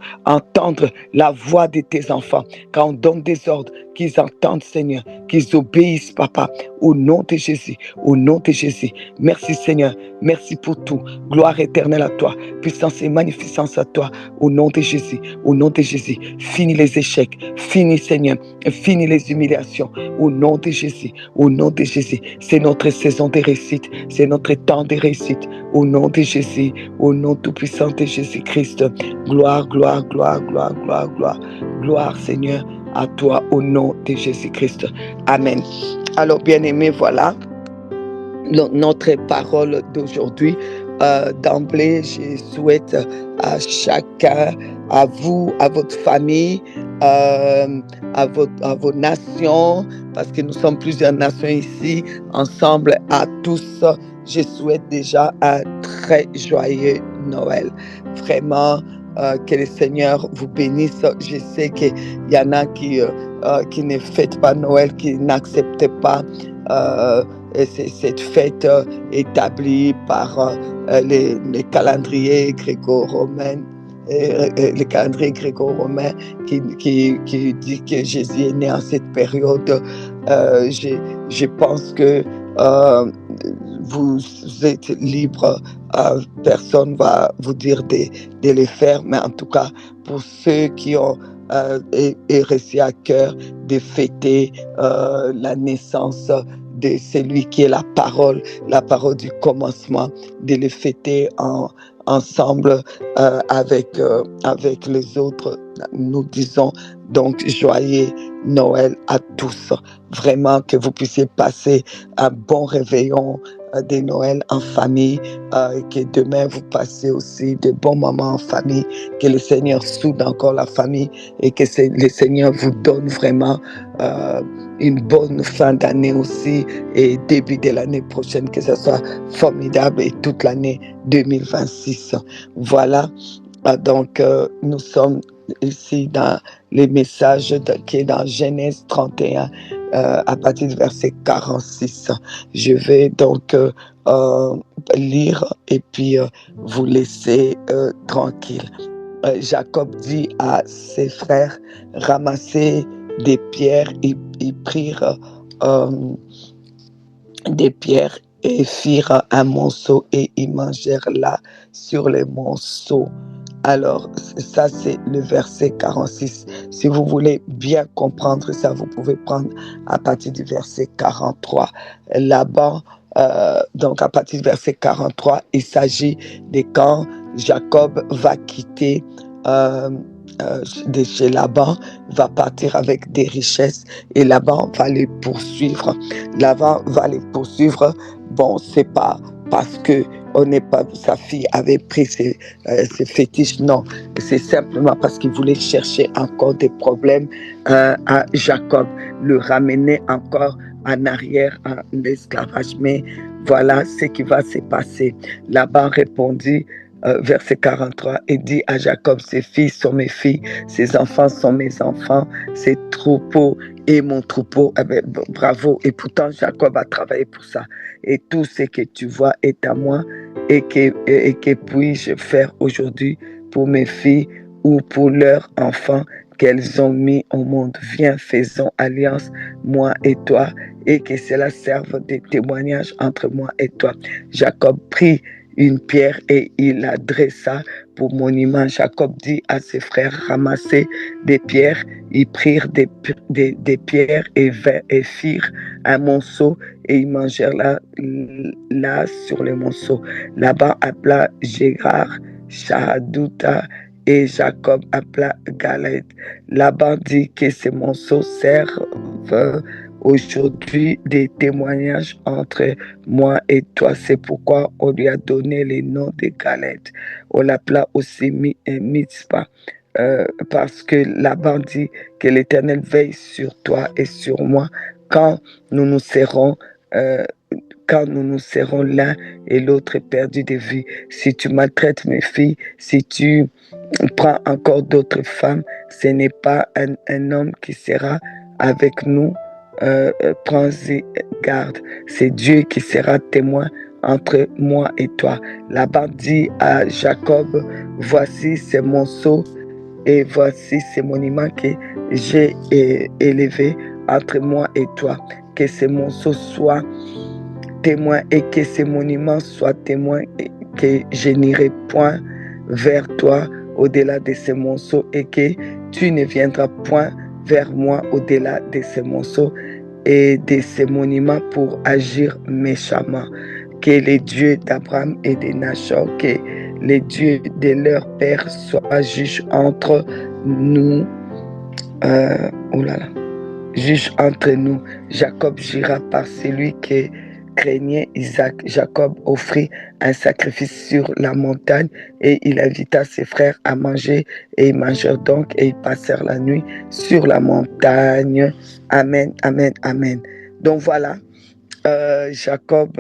la voix de tes enfants. Quand on donne des ordres, qu'ils entendent, Seigneur, qu'ils obéissent, Papa, au nom de Jésus, au nom de Jésus. Merci, Seigneur. Merci pour tout. Gloire éternelle à toi. Puissance et magnificence à toi, au nom de Jésus, au nom de Jésus. Finis les échecs, finis, Seigneur, finis les humiliations, au nom de Jésus, au nom de Jésus. C'est notre saison de réussite, c'est notre temps de réussite, au nom de Jésus, au nom tout-puissant de Jésus-Christ. Gloire, gloire, gloire, gloire, gloire, gloire. Gloire, Seigneur, à toi, au nom de Jésus-Christ. Amen. Alors, bien-aimés, voilà notre parole d'aujourd'hui. D'emblée, je souhaite à chacun, à vous, à votre famille, à vos nations, parce que nous sommes plusieurs nations ici, ensemble, à tous, je souhaite déjà un très joyeux Noël. Vraiment, que le Seigneur vous bénisse. Je sais qu'il y en a qui ne fêtent pas Noël, qui n'acceptent pas cette fête établie par les calendriers gréco-romains. Le calendrier gréco-romain qui dit que Jésus est né en cette période. Je pense que vous êtes libre, personne va vous dire de le faire, mais en tout cas pour ceux qui ont reçu à cœur de fêter la naissance de celui qui est la parole du commencement, de le fêter en ensemble avec les autres, nous disons donc joyeux Noël à tous. Vraiment que vous puissiez passer un bon réveillon de Noël en famille, que demain vous passez aussi de bons moments en famille, que le Seigneur soude encore la famille et que le Seigneur vous donne vraiment une bonne fin d'année aussi et début de l'année prochaine, que ce soit formidable et toute l'année 2026. Voilà, donc nous sommes ici dans les messages qui est dans Genèse 31 à partir du verset 46. Je vais donc lire et puis vous laisser tranquille. Jacob dit à ses frères, ramassez des pierres. Ils prirent des pierres et firent un monceau et ils mangèrent là sur les monceaux. Alors, ça c'est le verset 46. Si vous voulez bien comprendre ça, vous pouvez prendre à partir du verset 43. Là-bas, donc à partir du verset 43, il s'agit de quand Jacob va quitter de chez Laban, va partir avec des richesses et Laban va les poursuivre. Laban va les poursuivre. Bon, c'est pas parce que sa fille avait pris ses fétiches, non. C'est simplement parce qu'il voulait chercher encore des problèmes à Jacob, le ramener encore en arrière en esclavage. Mais voilà ce qui va se passer. Laban répondit, verset 43, et dit à Jacob, ses filles sont mes filles, ses enfants sont mes enfants, ses troupeaux et mon troupeau. Eh bien, bravo. Et pourtant, Jacob a travaillé pour ça. Et tout ce que tu vois est à moi. Et que puis-je faire aujourd'hui pour mes filles ou pour leurs enfants qu'elles ont mis au monde? Viens, faisons alliance, moi et toi, et que cela serve de témoignage entre moi et toi. Jacob prit une pierre et il la dressa pour monument. Jacob dit à ses frères, ramassez des pierres. Ils prirent des pierres et firent un monceau et ils mangèrent là sur le monceau. Laban appela Jégar, Shahadouta et Jacob appela Galed. Laban dit que ces monceaux servent aujourd'hui des témoignages entre moi et toi. C'est pourquoi on lui a donné les noms de Galed. On l'appela aussi Mitzpah. Parce que Laban dit que l'Éternel veille sur toi et sur moi quand nous nous serons l'un et l'autre perdus de vue. Si tu maltraites mes filles, si tu prends encore d'autres femmes, ce n'est pas un homme qui sera avec nous. Prends-y garde. C'est Dieu qui sera témoin entre moi et toi. Laban dit à Jacob, voici ces monceaux et voici ces monuments que j'ai élevés entre moi et toi. Que ces monceaux soient témoins et que ces monuments soient témoins et que je n'irai point vers toi au-delà de ces monceaux et que tu ne viendras point vers moi au-delà de ces monceaux et de ces monuments pour agir méchamment. Que les dieux d'Abraham et de Nachor, que les dieux de leur père soient juges entre nous. Juge entre nous. Jacob jura par celui que craignait Isaac. Jacob offrit un sacrifice sur la montagne et il invita ses frères à manger et ils mangèrent donc et ils passèrent la nuit sur la montagne. Amen, amen, amen. Donc voilà, Jacob,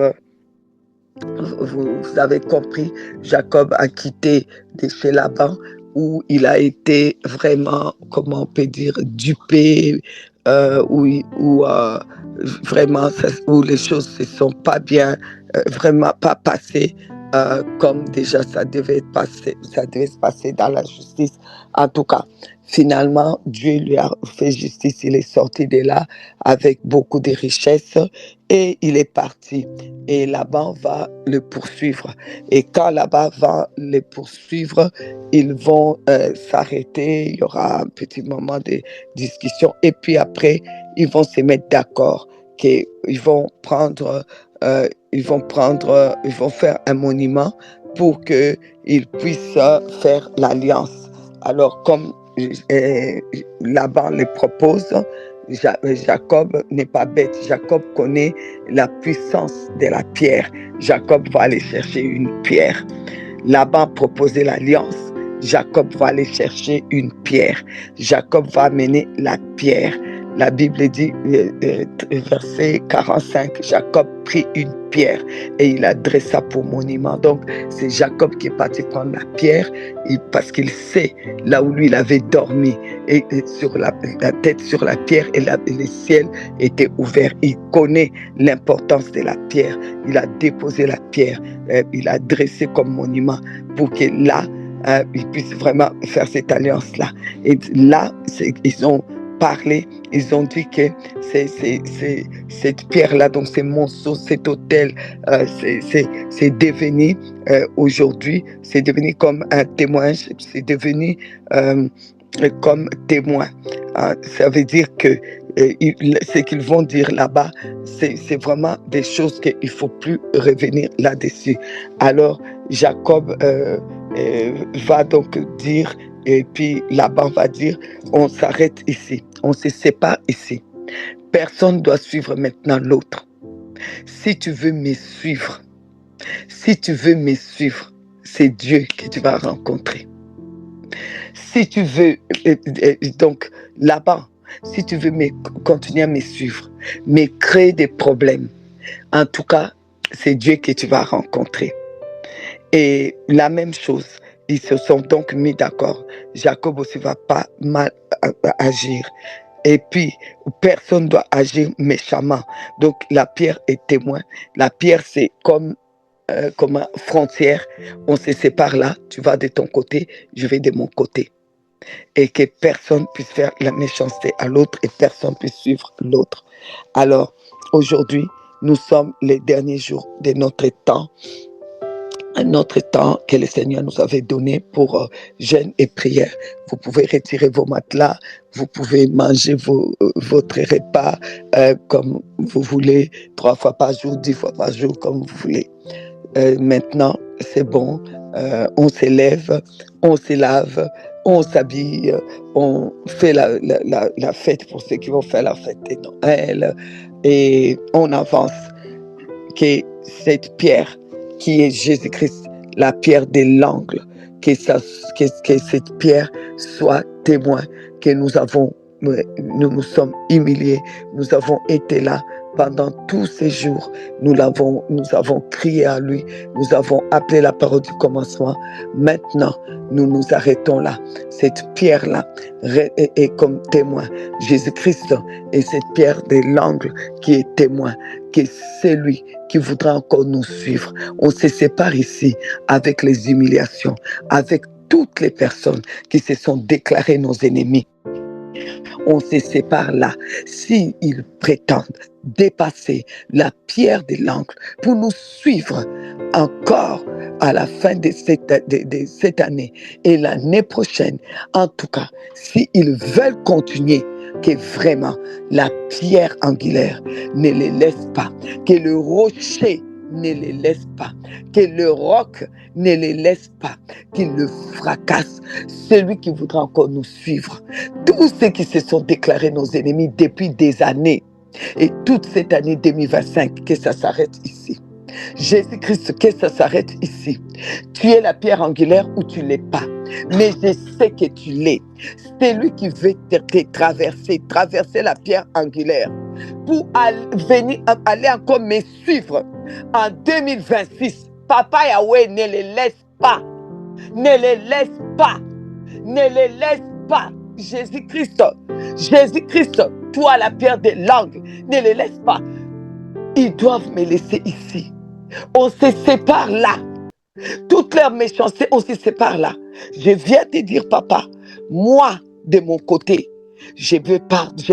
vous avez compris, Jacob a quitté de chez Laban où il a été vraiment, comment on peut dire, dupé, vraiment où les choses ne se sont pas bien, vraiment pas passées comme déjà ça devait se passer dans la justice. En tout cas, finalement, Dieu lui a fait justice. Il est sorti de là avec beaucoup de richesses et il est parti. Et Laban va le poursuivre. Et quand Laban va le poursuivre, ils vont s'arrêter. Il y aura un petit moment de discussion. Et puis après, ils vont se mettre d'accord qu'ils vont faire un monument pour qu'il puisse faire l'alliance. Alors, comme Laban le propose, Jacob n'est pas bête. Jacob connaît la puissance de la pierre. Jacob va aller chercher une pierre. Laban proposait l'alliance. Jacob va aller chercher une pierre. Jacob va amener la pierre. La Bible dit, verset 45, Jacob prit une pierre et il la dressa pour monument. Donc, c'est Jacob qui est parti prendre la pierre parce qu'il sait là où lui il avait dormi et sur la tête sur la pierre et le ciel était ouvert. Il connaît l'importance de la pierre. Il a déposé la pierre, il a dressé comme monument pour que là, ils puissent vraiment faire cette alliance-là. Et là, ils ont parlé, ils ont dit que cette pierre-là, donc ces monceaux, cet autel, c'est devenu aujourd'hui, c'est devenu comme un témoin, c'est devenu comme témoin. Ça veut dire que ce qu'ils vont dire là-bas, c'est vraiment des choses qu'il ne faut plus revenir là-dessus. Alors, Jacob va donc dire, et puis Laban va dire, on s'arrête ici, on se sépare ici. Personne ne doit suivre maintenant l'autre. Si tu veux me suivre, c'est Dieu que tu vas rencontrer. Si tu veux, donc Laban, si tu veux continuer à me suivre, me créer des problèmes, en tout cas, c'est Dieu que tu vas rencontrer. Et la même chose, ils se sont donc mis d'accord. Jacob aussi ne va pas mal agir. Et puis, personne ne doit agir méchamment. Donc, la pierre est témoin. La pierre, c'est comme une frontière. On se sépare là. Tu vas de ton côté, je vais de mon côté. Et que personne puisse faire la méchanceté à l'autre et personne puisse suivre l'autre. Alors, aujourd'hui, nous sommes les derniers jours de notre temps que le Seigneur nous avait donné pour jeûne et prière. Vous pouvez retirer vos matelas, vous pouvez manger votre repas comme vous voulez, 3 fois par jour, 10 fois par jour, comme vous voulez. Maintenant, c'est bon, on se lève, on se lave, on s'habille, on fait la fête pour ceux qui vont faire la fête de Noël et on avance. Que cette pierre qui est Jésus-Christ, la pierre de l'angle, que cette pierre soit témoin que nous nous sommes humiliés, nous avons été là pendant tous ces jours, nous avons crié à lui, nous avons appelé la parole du commencement. Maintenant, nous nous arrêtons là. Cette pierre-là est comme témoin. Jésus-Christ est cette pierre de l'angle qui est témoin, que c'est lui qui voudra encore nous suivre. On se sépare ici avec les humiliations, avec toutes les personnes qui se sont déclarées nos ennemis. On se sépare là. S'ils prétendent dépasser la pierre de l'angle pour nous suivre encore à la fin de cette année et l'année prochaine, en tout cas, s'ils veulent continuer, que vraiment la pierre angulaire ne les laisse pas, que le rocher ne les laisse pas, que le roc ne les laisse pas, qu'il le fracasse. Celui qui voudra encore nous suivre, tous ceux qui se sont déclarés nos ennemis depuis des années, et toute cette année 2025, que ça s'arrête ici. Jésus-Christ, que ça s'arrête ici. Tu es la pierre angulaire ou tu ne l'es pas. Mais je sais que tu l'es. C'est lui qui veut te traverser la pierre angulaire pour aller encore me suivre en 2026. Papa Yahweh, ne les laisse pas. Ne les laisse pas. Ne les laisse pas. Jésus-Christ, toi la pierre de l'angle, ne les laisse pas. Ils doivent me laisser ici. On se sépare là. Toute leur méchanceté, on se sépare là. Je viens te dire, papa, moi, de mon côté, je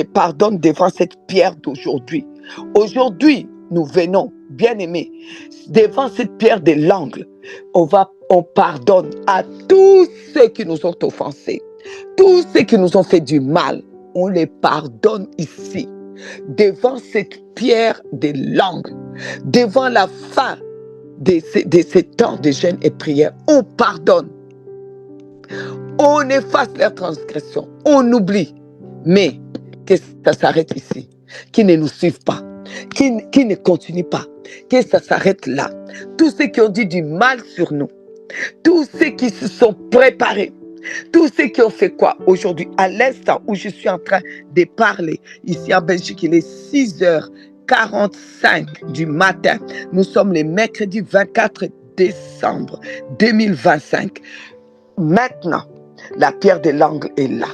pardonne devant cette pierre d'aujourd'hui. Aujourd'hui, nous venons, bien-aimés, devant cette pierre de l'angle. On pardonne à tous ceux qui nous ont offensés, tous ceux qui nous ont fait du mal. On les pardonne ici, devant cette pierre de l'angle, devant la fin de ces temps de jeûne et prière, on pardonne. On efface leurs transgressions, on oublie. Mais que ça s'arrête ici, qu'ils ne nous suivent pas, qu'ils ne continuent pas, que ça s'arrête là. Tous ceux qui ont dit du mal sur nous, tous ceux qui se sont préparés, tous ceux qui ont fait quoi aujourd'hui, à l'instant où je suis en train de parler, ici en Belgique, il est 6h45 du matin. Nous sommes le mercredi 24 décembre 2025. Maintenant, la pierre de l'angle est là.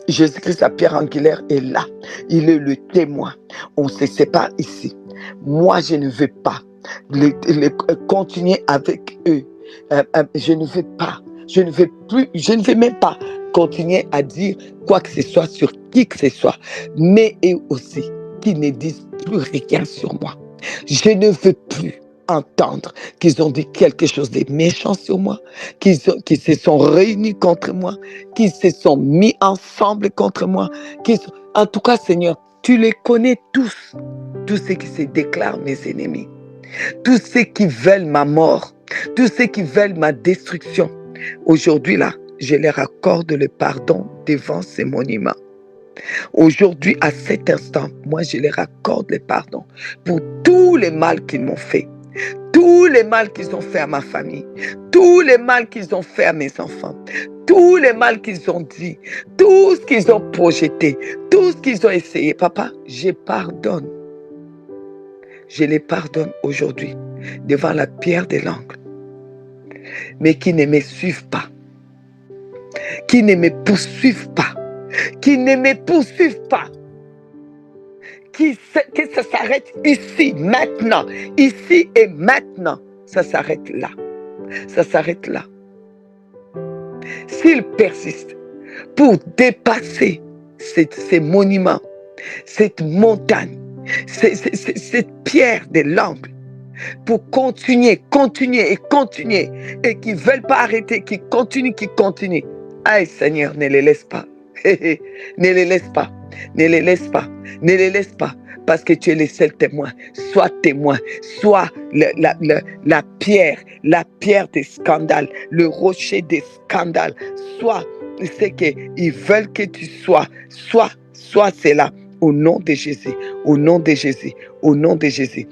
Jésus-Christ, la pierre angulaire, est là. Il est le témoin. On se sépare ici. Moi, je ne veux pas continuer avec eux. Je ne veux pas. Je ne veux même pas continuer à dire quoi que ce soit sur qui que ce soit. Mais eux aussi, qu'ils ne disent plus rien sur moi. Je ne veux plus entendre qu'ils ont dit quelque chose de méchant sur moi, qu'ils se sont réunis contre moi, qu'ils se sont mis ensemble contre moi. En tout cas, Seigneur, tu les connais tous ceux qui se déclarent mes ennemis, tous ceux qui veulent ma mort, tous ceux qui veulent ma destruction. Aujourd'hui, là, je leur accorde le pardon devant ces monuments. Aujourd'hui, à cet instant, moi, je leur accorde le pardon pour tout le mal qu'ils m'ont fait, tout le mal qu'ils ont fait à ma famille, tout le mal qu'ils ont fait à mes enfants, tout le mal qu'ils ont dit, tout ce qu'ils ont projeté, tout ce qu'ils ont essayé. Papa, je pardonne. Je les pardonne aujourd'hui devant la pierre de l'angle. Mais qui ne me suivent pas, qui ne me poursuivent pas, qui ne me poursuivent pas, que ça s'arrête ici, maintenant, ici et maintenant, ça s'arrête là, ça s'arrête là. S'ils persistent pour dépasser ces monuments, cette montagne, cette pierre de l'angle, pour continuer, et qui ne veulent pas arrêter, qui continuent. Aïe Seigneur, ne les laisse pas. Ne les laisse pas. Ne les laisse pas. Ne les laisse pas. Parce que tu es le seul témoin. Sois témoin. Sois la pierre des scandales. Le rocher des scandales. Sois ce qu'ils veulent que tu sois. Sois cela. Au nom de Jésus. Au nom de Jésus. Au nom de Jésus.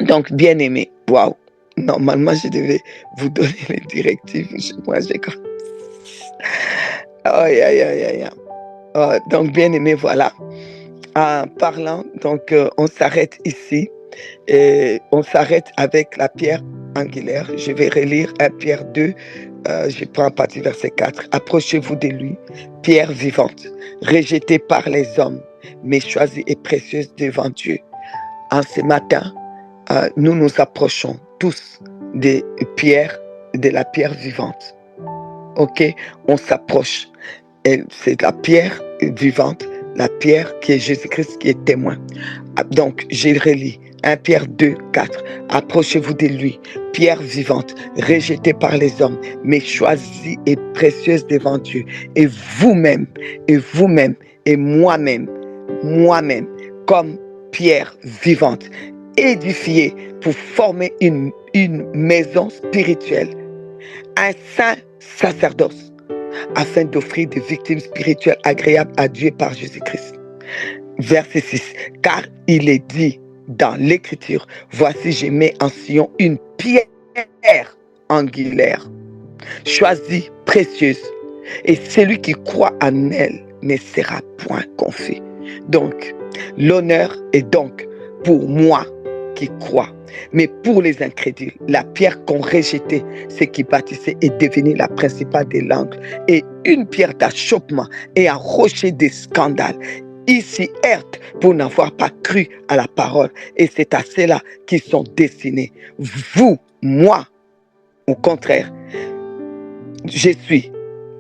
Donc, bien-aimés, waouh, normalement, je devais vous donner les directives. Moi, j'ai comme... Donc, bien-aimés, voilà. En parlant, donc, on s'arrête ici. Et on s'arrête avec la pierre angulaire. Je vais relire 1 Pierre 2. Je prends en partie verset 4. Approchez-vous de lui, pierre vivante, rejetée par les hommes, mais choisie et précieuse devant Dieu. En ce matin, nous nous approchons tous de la pierre vivante. Ok, on s'approche. Et c'est la pierre vivante, la pierre qui est Jésus-Christ qui est témoin. Donc, je relis 1 Pierre 2, 4. Approchez-vous de lui, pierre vivante, rejetée par les hommes, mais choisie et précieuse devant Dieu. Et vous-même, et moi-même, comme pierre vivante, édifiée pour former une maison spirituelle, un saint sacerdoce, afin d'offrir des victimes spirituelles agréables à Dieu par Jésus-Christ. Verset 6. Car il est dit dans l'Écriture, voici je mets en Sion une pierre angulaire, choisie, précieuse, et celui qui croit en elle ne sera point confus. Donc, l'honneur est donc pour moi qui crois. Mais pour les incrédules, la pierre qu'on rejetait, ce qui bâtissait, est devenue la principale de l'angle et une pierre d'achoppement et un rocher de scandale. Ici, heurte pour n'avoir pas cru à la parole. Et c'est à ceux-là qui sont destinés. Vous, moi, au contraire, je suis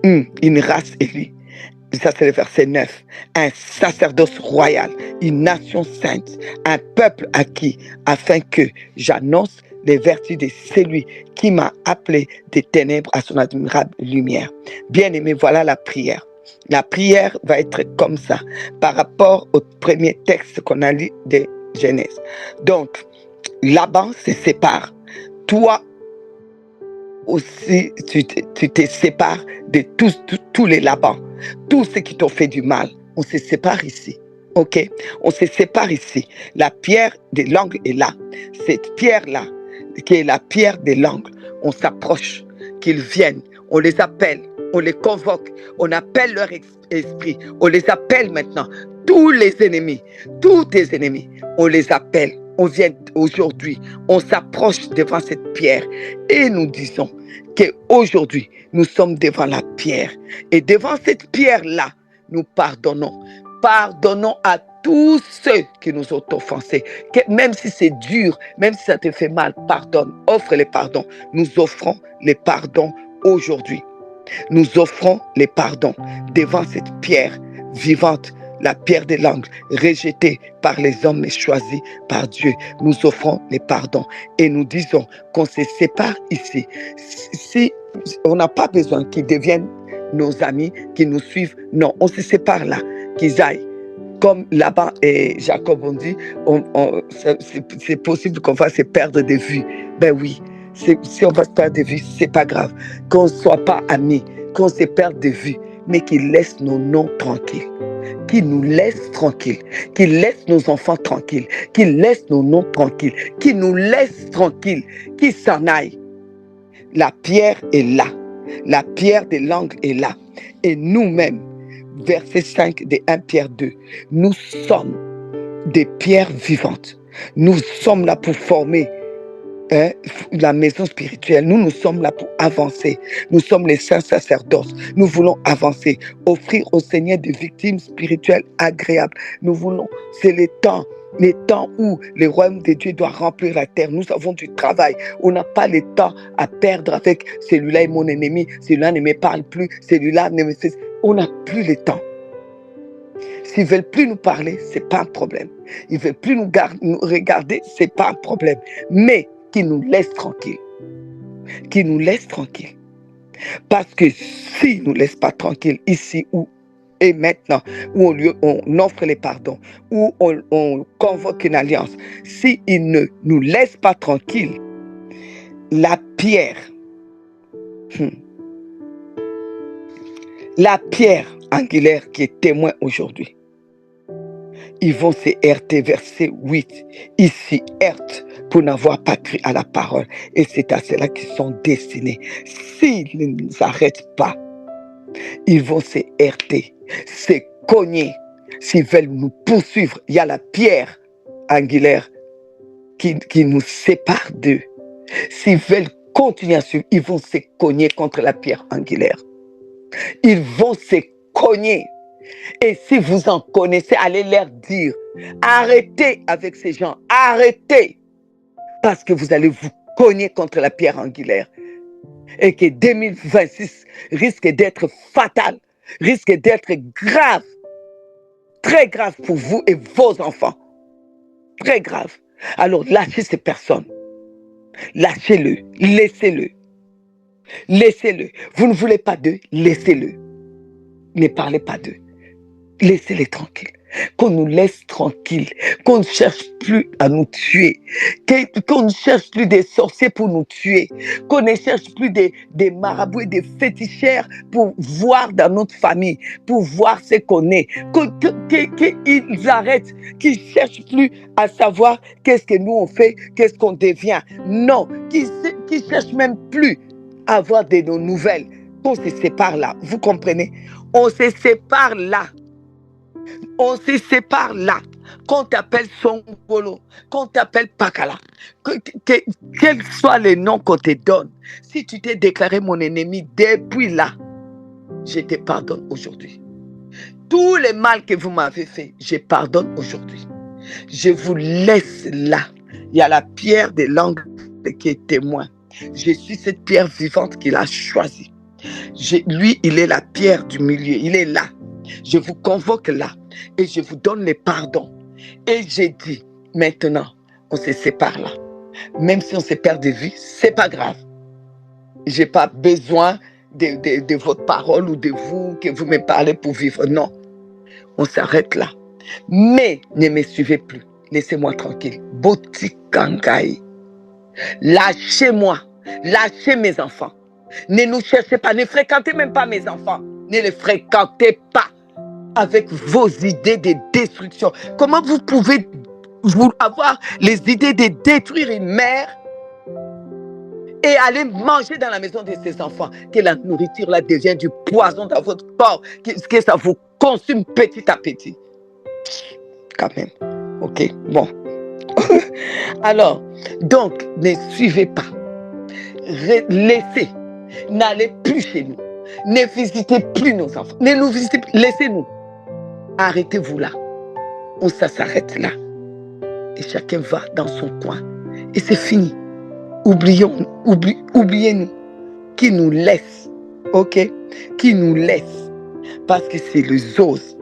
une race élue. Ça, c'est le verset 9. Un sacerdoce royal, une nation sainte, un peuple acquis, afin que j'annonce les vertus de celui qui m'a appelé des ténèbres à son admirable lumière. Bien-aimés, voilà la prière. La prière va être comme ça, par rapport au premier texte qu'on a lu de Genèse. Donc, Laban se sépare. toi aussi, tu te sépares de tous les Labans, tous ceux qui t'ont fait du mal. On se sépare ici. Ok? On se sépare ici. La pierre des langues est là. Cette pierre-là, qui est la pierre des langues, on s'approche, qu'ils viennent, on les appelle, on les convoque, on appelle leur esprit, on les appelle maintenant. Tous les ennemis, tous tes ennemis, on les appelle. On vient aujourd'hui, on s'approche devant cette pierre et nous disons qu'aujourd'hui, nous sommes devant la pierre. Et devant cette pierre-là, nous pardonnons. Pardonnons à tous ceux qui nous ont offensés. Même si c'est dur, même si ça te fait mal, pardonne. Offre les pardons. Nous offrons les pardons aujourd'hui. Nous offrons les pardons devant cette pierre vivante, la pierre des langues, rejetée par les hommes mais choisie par Dieu. Nous offrons les pardons et nous disons qu'on se sépare ici. Si on n'a pas besoin qu'ils deviennent nos amis, qu'ils nous suivent, non, on se sépare là, qu'ils aillent. Comme Laban et Jacob ont dit, c'est possible qu'on va se perdre de vue. Ben oui, si on va se perdre de vue, c'est pas grave. Qu'on ne soit pas amis, qu'on se perde de vue, mais qu'ils laissent nos noms tranquilles. Qu'ils nous laissent tranquilles, qu'ils laissent nos enfants tranquilles, qu'ils laissent nos noms tranquilles, qu'ils nous laissent tranquilles, qu'ils s'en aillent. La pierre est là, la pierre des langues est là. Et nous-mêmes, verset 5 de 1 Pierre 2, nous sommes des pierres vivantes. Nous sommes là pour former la maison spirituelle. Nous sommes là pour avancer. Nous sommes les saints sacerdoces. Nous voulons avancer, offrir au Seigneur des victimes spirituelles agréables. Nous voulons, c'est les temps où le royaume de Dieu doit remplir la terre. Nous avons du travail. On n'a pas le temps à perdre avec celui-là est mon ennemi, celui-là ne me parle plus, celui-là ne me fait... On n'a plus le temps. S'ils ne veulent plus nous parler, ce n'est pas un problème. Ils ne veulent plus nous regarder, ce n'est pas un problème. Mais qu'ils nous laissent tranquilles. Qu'ils nous laissent tranquilles. Parce que s'ils ne nous laissent pas tranquilles, ici et maintenant, où on offre les pardons, où on convoque une alliance, s'ils ne nous laissent pas tranquilles, la pierre angulaire qui est témoin aujourd'hui, ils vont se heurter, verset 8. Ils s'y heurtent pour n'avoir pas cru à la parole. Et c'est à cela qu'ils sont destinés. S'ils ne nous arrêtent pas, ils vont se heurter, se cogner. S'ils veulent nous poursuivre, il y a la pierre angulaire qui nous sépare d'eux. S'ils veulent continuer à suivre, ils vont se cogner contre la pierre angulaire. Ils vont se cogner. Et si vous en connaissez, allez leur dire, arrêtez avec ces gens, arrêtez, parce que vous allez vous cogner contre la pierre angulaire. Et que 2026 risque d'être fatal, risque d'être grave, très grave pour vous et vos enfants. Très grave. Alors lâchez ces personnes. Lâchez-le, laissez-le. Laissez-le. Vous ne voulez pas d'eux, laissez-le. Ne parlez pas d'eux. Laissez-les tranquilles. Qu'on nous laisse tranquilles. Qu'on ne cherche plus à nous tuer. Qu'on ne cherche plus des sorciers pour nous tuer. Qu'on ne cherche plus des marabouts et des féticheurs pour voir dans notre famille, pour voir ce qu'on est. Qu'ils arrêtent, qu'ils ne cherchent plus à savoir qu'est-ce que nous on fait, qu'est-ce qu'on devient. Non, qu'ils ne cherchent même plus à avoir de nos nouvelles. On se sépare là. Vous comprenez? On se sépare là. On se sépare là. Qu'on t'appelle Songolo, qu'on t'appelle Pakala, quels soient les noms qu'on te donne. Si tu t'es déclaré mon ennemi depuis là, je te pardonne aujourd'hui. Tout le mal que vous m'avez fait, je pardonne aujourd'hui. Je vous laisse là. Il y a la pierre des langues qui est témoin. Je suis cette pierre vivante qu'il a choisie. Lui, il est la pierre du milieu. Il est là. Je vous convoque là et je vous donne les pardons. Et j'ai dit, maintenant, on se sépare là. Même si on se perd de vue, c'est pas grave. J'ai pas besoin de votre parole ou de vous, que vous me parlez pour vivre. Non, on s'arrête là. Mais ne me suivez plus. Laissez-moi tranquille. Boti Kankai. Lâchez-moi. Lâchez mes enfants. Ne nous cherchez pas. Ne fréquentez même pas mes enfants. Ne les fréquentez pas avec vos idées de destruction. Comment vous pouvez avoir les idées de détruire une mère et aller manger dans la maison de ses enfants, que la nourriture là devient du poison dans votre corps, que ça vous consume petit à petit. Quand même. Ok, bon. Alors, donc, ne suivez pas. Laissez. N'allez plus chez nous. Ne visitez plus nos enfants. Ne nous visitez plus. Laissez-nous. Arrêtez-vous là. Ça s'arrête là. Et chacun va dans son coin. Et c'est fini. Oubliez-nous. Qui nous laisse. Ok? Qui nous laisse. Parce que c'est les os.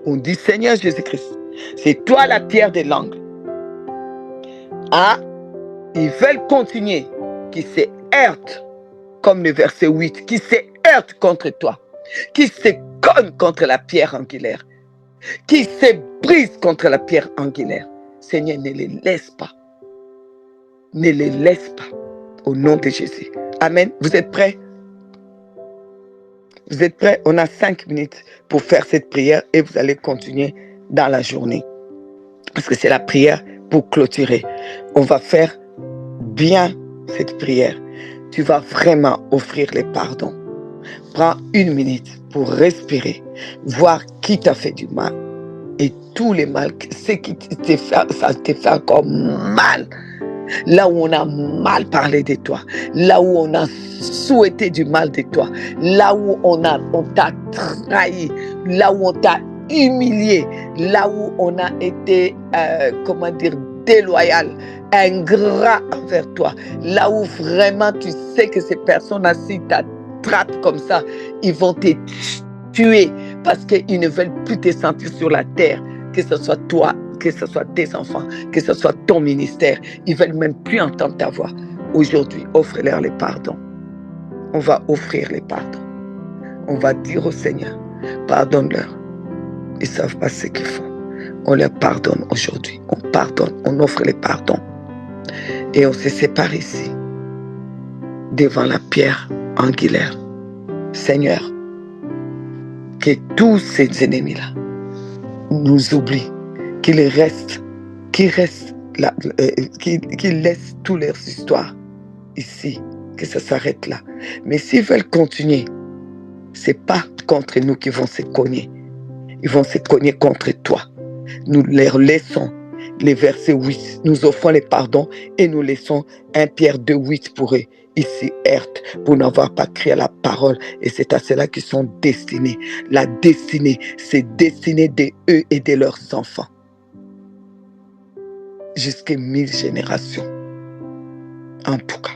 On dit Seigneur Jésus-Christ, c'est toi la pierre de l'angle. Ah, ils veulent continuer. Qui se heurtent, comme le verset 8, qui se heurtent contre toi. Qui se cognent contre la pierre angulaire. Qui se brisent contre la pierre angulaire. Seigneur, ne les laisse pas. Ne les laisse pas. Au nom de Jésus. Amen. Vous êtes prêts? Vous êtes prêts? On a 5 minutes pour faire cette prière et vous allez continuer dans la journée. Parce que c'est la prière pour clôturer. On va faire bien cette prière. Tu vas vraiment offrir les pardons. Prends 1 minute pour respirer, voir qui t'a fait du mal. Et tous les mal, ce qui t'a fait, ça te fait encore mal. Là où on a mal parlé de toi, là où on a souhaité du mal de toi, là où on t'a trahi, là où on t'a humilié, là où on a été, déloyal, ingrat envers toi, là où vraiment tu sais que ces personnes-là, si t'attrapent comme ça, ils vont te tuer parce qu'ils ne veulent plus te sentir sur la terre, que ce soit toi, que ce soit tes enfants, que ce soit ton ministère. Ils ne veulent même plus entendre ta voix. Aujourd'hui, offre-leur les pardons. On va offrir les pardons. On va dire au Seigneur, pardonne-leur. Ils ne savent pas ce qu'ils font. On leur pardonne aujourd'hui. On pardonne, on offre les pardons. Et on se sépare ici, devant la pierre angulaire. Seigneur, que tous ces ennemis-là nous oublient, qu'ils laissent toutes leurs histoires ici, que ça s'arrête là. Mais s'ils veulent continuer, c'est pas contre nous qu'ils vont se cogner. Ils vont se cogner contre toi. Nous leur laissons les versets 8. Nous offrons les pardons et nous laissons 1 Pierre 2:8 pour eux. Ici, Heurte, pour n'avoir pas crié à la parole. Et c'est à cela qu'ils sont destinés. La destinée, c'est destinée de eux et de leurs enfants. Jusqu'à 1000 générations. En tout cas,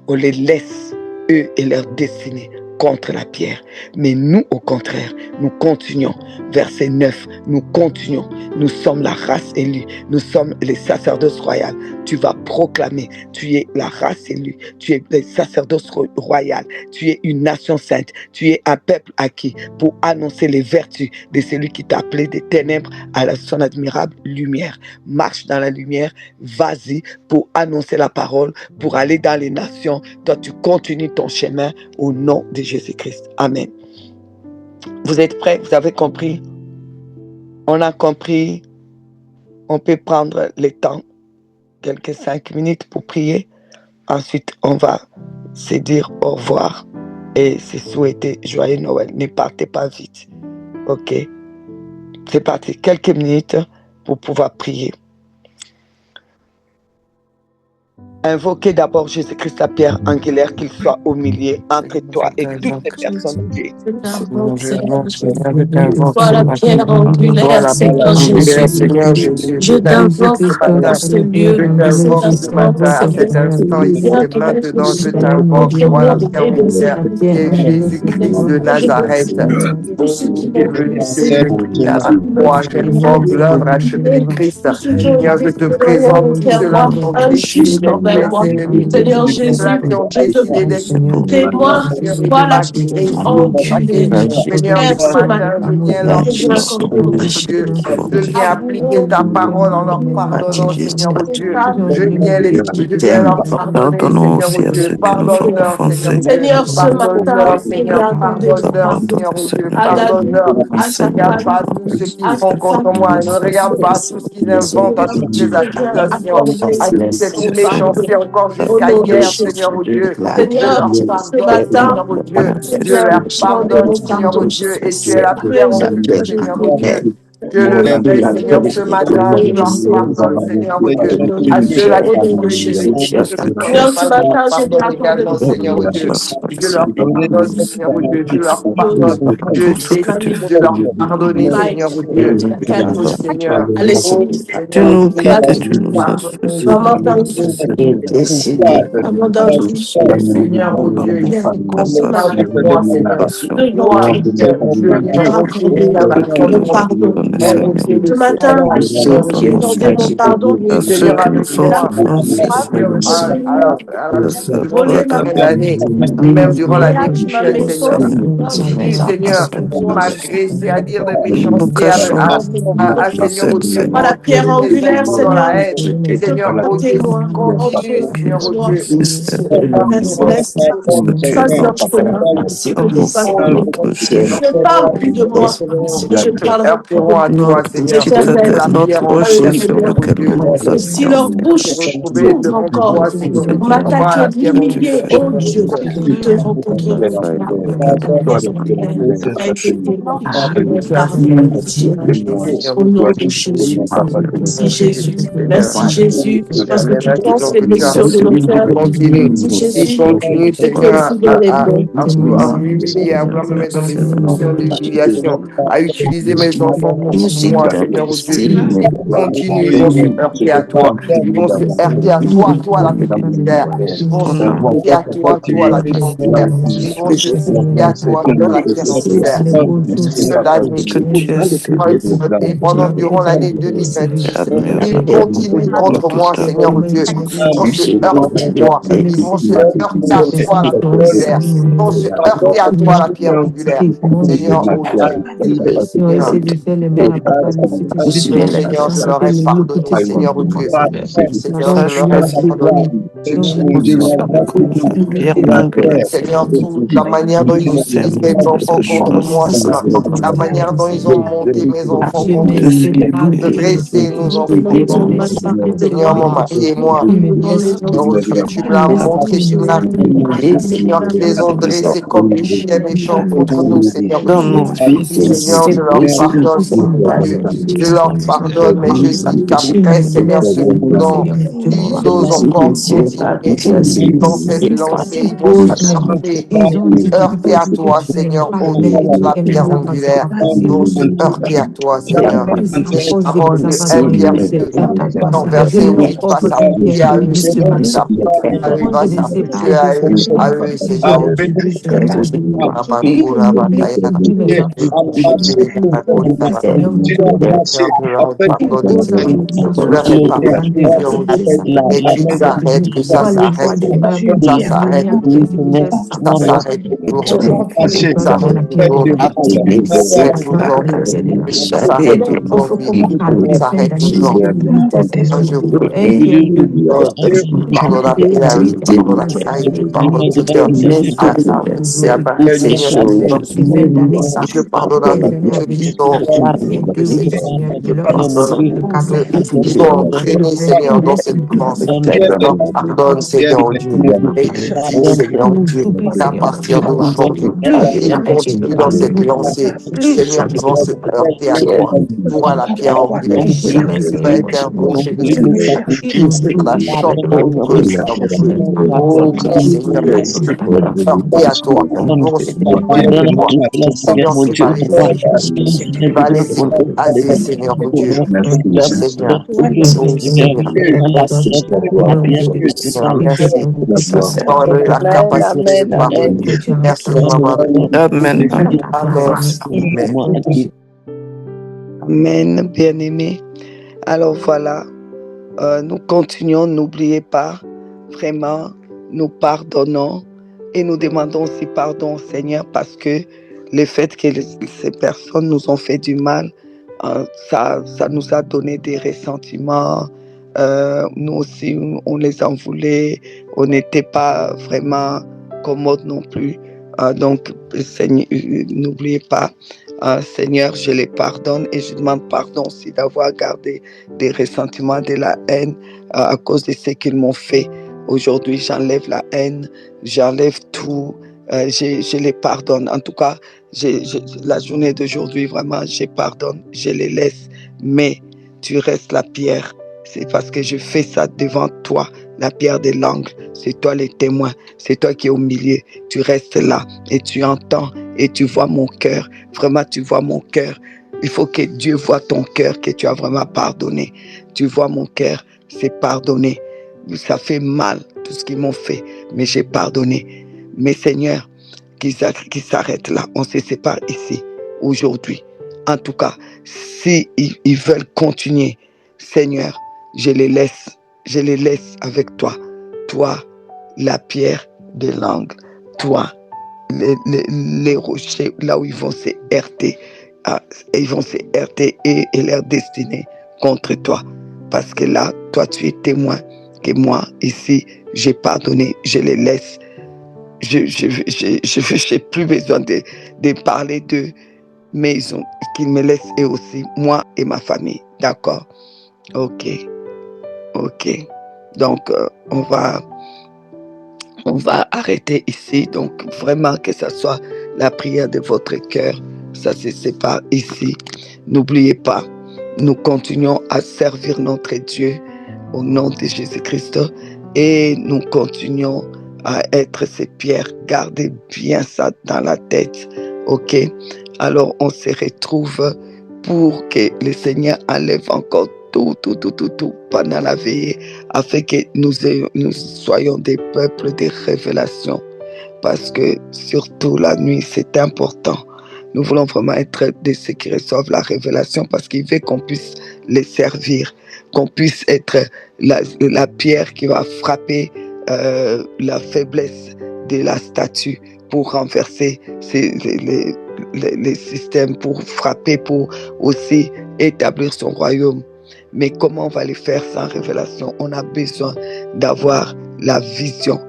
on les laisse, eux et leur destinée, contre la pierre. Mais nous, au contraire, nous continuons. Verset 9, nous continuons. Nous sommes la race élue. Nous sommes les sacerdoces royales. Tu vas proclamer. Tu es la race élue. Tu es les sacerdoces royales. Tu es une nation sainte. Tu es un peuple acquis pour annoncer les vertus de celui qui t'a appelé des ténèbres à son admirable lumière. Marche dans la lumière. Vas-y pour annoncer la parole, pour aller dans les nations. Toi, tu continues ton chemin au nom de Jésus-Christ. Amen. Vous êtes prêts? Vous avez compris? On a compris. On peut prendre le temps, quelques 5 minutes pour prier. Ensuite, on va se dire au revoir et se souhaiter joyeux Noël. Ne partez pas vite. Ok? C'est parti. Quelques minutes pour pouvoir prier. Invoquez d'abord Jésus-Christ, la pierre angulaire, qu'il soit au milieu entre toi et toutes les personnes qui Sois la pierre angulaire, Seigneur Jésus. Je t'invoque dans ce lieu. Ce matin, à cet instant, ici et maintenant, je t'invoque, toi la pierre angulaire, qui est Jésus-Christ de Nazareth. Qui est venu se à la croix, j'invoque l'œuvre achevée de Christ. Seigneur, je te présente cela pour Jésus. envers moi. Seigneur Jésus, ceux-là qui ont je te décidé prie. d'être T'es-moi, Seigneur, et de toi la pierre m'agresser, de me angulaire. traquer. Seigneur, Père, ce ce matin, matin, je viens je leur viens dire, accorder mon Dieu, je à viens appliquer bourreau, ta parole en leur pardonnant, Seigneur, oh Dieu. Je viens leur pardonner, Pardonnons Seigneur, oh aussi à Dieu. ceux qui nous ont Pardonne-leur, Seigneur. offensés. Seigneur, ce matin, Pardonne-leur, je viens Seigneur. accorder mon Pardonne-leur, pardon Seigneur, Pardonne, oh Dieu. Seigneur. à David, Pardonne-leur. Oui, à sa Seigneur, Regarde je pas famille, tout ce prie. qu'ils à font sa contre moi. famille. Ne regarde pas tout ce qu'ils inventent à Seigneur, toutes les je viens accusations. accorder À toute cette mon Seigneur. pardon méchanceté encore au jusqu'à nom de hier, Jésus. Seigneur, oh Dieu. Je Seigneur, leur ce pardonne, matin, Seigneur, oh Dieu. Pardonne, je Je viens leur accorder pardonne, mon Seigneur, oh pardon. Dieu. Et tu es la Tu es pierre mon angulaire, Dieu, Seigneur, oh Dieu. Je le Même sais, pour Seigneur, les ce je te matin, je prie, leur Seigneur, pardonne, Seigneur, oh Dieu. au nom À de Dieu, ceux-là au qui nom de pourraient Jésus. juger Seigneur, ce que toi tu Seigneur, ce pas, je leur matin, je viens pardonne accorder également, mon Seigneur, oh pardon. Dieu. Je Je leur pardonne, Seigneur, oh Dieu. Je leur pardonne. Je pour ce que tu décide de leur pardonner, Mike, Seigneur, oh Dieu. Oh Calvary, Seigneur, à oh l'esprit, tu Seigneur, nous je guides et David, tu décide de nous fasses pardonner, recevoir Maman Seigneur, le oh Tangi, Dieu. Maman Danjou, Seigneur, oh je Dieu, viens ta ce parle matin, de passion, moi, Seigneur. passion, devant Toi, toi, je viens, leur oh Dieu, accorder faire la que tu mon nous croix. pardon. pardonnes, Être, oh Seigneur. Dieu, le Ce matin, Seigneur, Seigneur, oh j'ai Dieu. Pardonne-nous, accordé mon Seigneur. pardon. À Continuer, ceux Seigneur, qui avec nous ont La moi. offensés, Seigneur, Seigneur. à la Grâce à suite de toi, volé toutes ma ces David, années, vie. même durant Et l'année là, qui tu m'as vient, mis Seigneur. Seigneur. Continue, Seigneur, Pardonne-nous, à Seigneur. m'agresser, à dire de Nous nous méchanceté, cachons Seigneur, sous oh cette Dieu, Moi, la Seigneur. pierre entraîner les angulaire, enfants dans Seigneur, la haine. je prie que Seigneur, ton oh Dieu, témoin continue, entre Seigneur, oh moi, Dieu. Oui, Seigneur. Père Céleste, Parce que tu es fasse leur notre chemin et que je amour fasse pour le mien. notre Seigneur. Ne parle plus de moi et je ne Se parlerai plus de heurteront à toi, Notre Seigneur. boutique, l'Éternel. La pierre notre rocher angulaire, sur Seigneur, Alléluia. oh lequel Dieu. nous nous Que si appuyons, leur Pour se bouche retrouver s'ouvre devant encore toi, Seigneur, pour Seigneur. voir m'attaquer, la pierre Que tu m'humilier, angulaire. fasses oh Dieu, ils te rencontreront. Inquiétez mon pardon, pitié, au nom de Jésus. Merci Jésus. Merci Jésus, parce que tu penses les Que tu as blessures de reçu. nos Il cœurs. continue. Merci Il Jésus, continue, tu Seigneur, considères les plaies. à m'humilier, à vouloir me mettre dans des situations d'humiliation, à utiliser mes enfants contre Musique moi, dans Seigneur, le oh Dieu. style. Ils continuent, ils vont se heurter à toi. Ils vont se heurter à toi, toi, la pierre angulaire. Ils vont ton se amour, heurter à toi, toi, la pierre angulaire. Ils vont se heurter à toi, toi, la pierre angulaire. Cette année, que tu es saint et pendant durant l'année et 2026, ils admirable continuent en contre moi, toute œuvre. Seigneur, oh Dieu. Ils vont se heurter à toi. Ils vont se heurter à toi, la pierre angulaire. Ils vont se heurter à toi, la pierre angulaire. Seigneur, oh Dieu. Seigneur, Seigneur, je leur ai pardonné, Seigneur, oh Dieu. Seigneur, je leur ai Sache-nous pardonné. qu'on se connaît comme une pierre angulaire. Seigneur, toute la manière dont ils Nous utilisent aimons mes enfants parce que contre nous moi, Seigneur, la manière dont ils ont monté mes enfants contre te nous, supplions. de dresser nos Nous enfants demandons contre nous. maintenant les Seigneur, mon étoiles. mari et moi, Nous oui, demandons les Seigneur, oh Dieu, anges. tu me l'as montré, tu me l'as fait, Seigneur, qui les ont dressés comme des chiens méchants contre nous, Seigneur, oh Dans Dieu. nos vies, Oui, Seigneur, je leur pardonne, Seigneur, oh Dieu. Je leur pardonne, mais je dis qu'après, Seigneur, ceux s'ils osent encore continuer dans cette lancée, ils vont se heurter à toi, Seigneur, ô Dieu, la pierre angulaire. Ils vont se heurter à toi, Seigneur. C'est une parole de 1 Pierre 2, dans verset 8, va s'appliquer à eux, Seigneur. S'applique à eux, va s'appliquer à eux, Seigneur, ô Dieu. Rabakura, Bakayara, Seigneur, je leur ai pardonné, Seigneur. Je leur ai pardonné, Seigneur, ô Dieu. Et qu'ils arrêtent, que ça s'arrête. Ça s'arrête toujours. Ça s'arrête toujours. Ça s'arrête toujours. Ça s'arrête aujourd'hui. Ça s'arrête aujourd'hui. Ça s'arrête aujourd'hui. Quand je vous pardonne, tu pardonneras Pierre, tu pardonneras Saïd, tu pardonnes Peter. Seigneur, je pardonnerai tous ceux qui sont entraînés, Seigneur, dans cette danse. Je leur pardonne, Seigneur, oh Dieu. Et je dis, Seigneur, oh Dieu, qu'à partir d'aujourd'hui, ils continuent dans cette lancée. Seigneur, ils vont se heurter à toi. Toi, la pierre angulaire. Tu vas être un rocher de secours. Tu seras la chambre pour eux, Seigneur, oh Dieu. Oh oui, Seigneur, ils vont se heurter à toi. Ils vont se heurter à toi. Seigneur, tu vas les écraser, Seigneur, oh Dieu. Seigneur, oh Seigneur, merci. Seigneur, merci. Dans la capacité de parler. Merci, maman. Amen. Amen. Amen. Amen, bien-aimés. Alors voilà, nous continuons. N'oubliez pas vraiment, nous pardonnons et nous demandons aussi pardon au Seigneur parce que le fait que ces personnes nous ont fait du mal, ça nous a donné des ressentiments. Nous aussi, on les en voulait. On n'était pas vraiment commodes non plus. Donc, Seigneur, n'oubliez pas, Seigneur, je les pardonne et je demande pardon aussi d'avoir gardé des ressentiments, de la haine à cause de ce qu'ils m'ont fait. Aujourd'hui, j'enlève la haine, j'enlève tout, je les pardonne. En tout cas, la journée d'aujourd'hui, vraiment, je pardonne, je les laisse. Mais tu restes la pierre. C'est parce que je fais ça devant toi, la pierre des langues. C'est toi le témoin, c'est toi qui es au milieu. Tu restes là et tu entends et tu vois mon cœur. Vraiment, tu vois mon cœur. Il faut que Dieu voie ton cœur, que tu as vraiment pardonné. Tu vois mon cœur, c'est pardonné. Ça fait mal, tout ce qu'ils m'ont fait, mais j'ai pardonné. Mais Seigneur, qu'ils s'arrêtent là. On se sépare ici, aujourd'hui. En tout cas, si ils veulent continuer, Seigneur, je les laisse avec toi. Toi, la pierre des langues. Toi, les rochers, là où ils vont se heurter. Ils vont se heurter et leur destinée contre toi. Parce que là, toi, tu es témoin que moi, ici, j'ai pardonné, je les laisse. Je n'ai plus besoin de parler d'eux, mais qu'ils me laissent eux aussi, moi et ma famille. D'accord? Ok. Donc, on va arrêter ici. Donc, vraiment que ce soit la prière de votre cœur. Ça se sépare ici. N'oubliez pas, nous continuons à servir notre Dieu au nom de Jésus-Christ et nous continuons à être ces pierres. Gardez bien ça dans la tête. Ok? Alors, on se retrouve pour que le Seigneur enlève encore tout pendant la veillée, afin que nous soyons des peuples de révélation. Parce que surtout la nuit, c'est important. Nous voulons vraiment être de ceux qui reçoivent la révélation parce qu'il veut qu'on puisse les servir, qu'on puisse être la pierre qui va frapper la faiblesse de la statue pour renverser les systèmes, pour frapper, pour aussi établir son royaume. Mais comment on va les faire sans révélation? On a besoin d'avoir la vision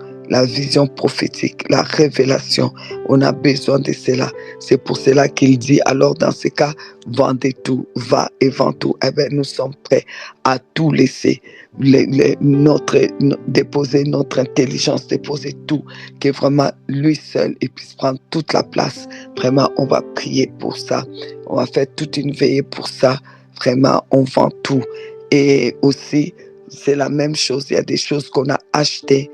prophétique, la révélation. On a besoin de cela. C'est pour cela qu'il dit, alors dans ce cas, vendez tout, va et vends tout. Eh bien, nous sommes prêts à tout laisser, déposer notre intelligence, déposer tout, que vraiment lui seul il puisse prendre toute la place. Vraiment, on va prier pour ça. On va faire toute une veillée pour ça. Vraiment, on vend tout. Et aussi, c'est la même chose. Il y a des choses qu'on a achetées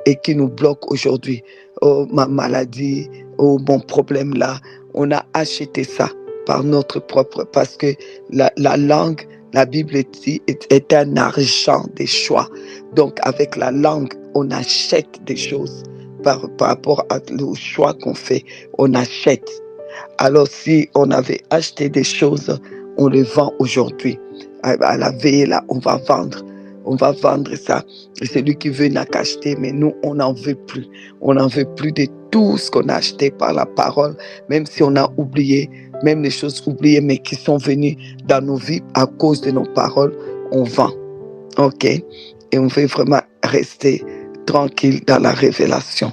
et qui nous bloquent aujourd'hui. Oh, ma maladie, oh, mon problème là. On a acheté ça par notre propre... Parce que la langue, la Bible dit, est un argent des choix. Donc, avec la langue, on achète des choses par rapport au choix qu'on fait. On achète. Alors, si on avait acheté des choses, on les vend aujourd'hui. À la veille, là, on va vendre. On va vendre ça. Et celui qui veut n'a qu'acheter, mais nous, on n'en veut plus. On n'en veut plus de tout ce qu'on a acheté par la parole, même si on a oublié, même les choses oubliées, mais qui sont venues dans nos vies à cause de nos paroles, on vend. Ok? Et on veut vraiment rester tranquille dans la révélation.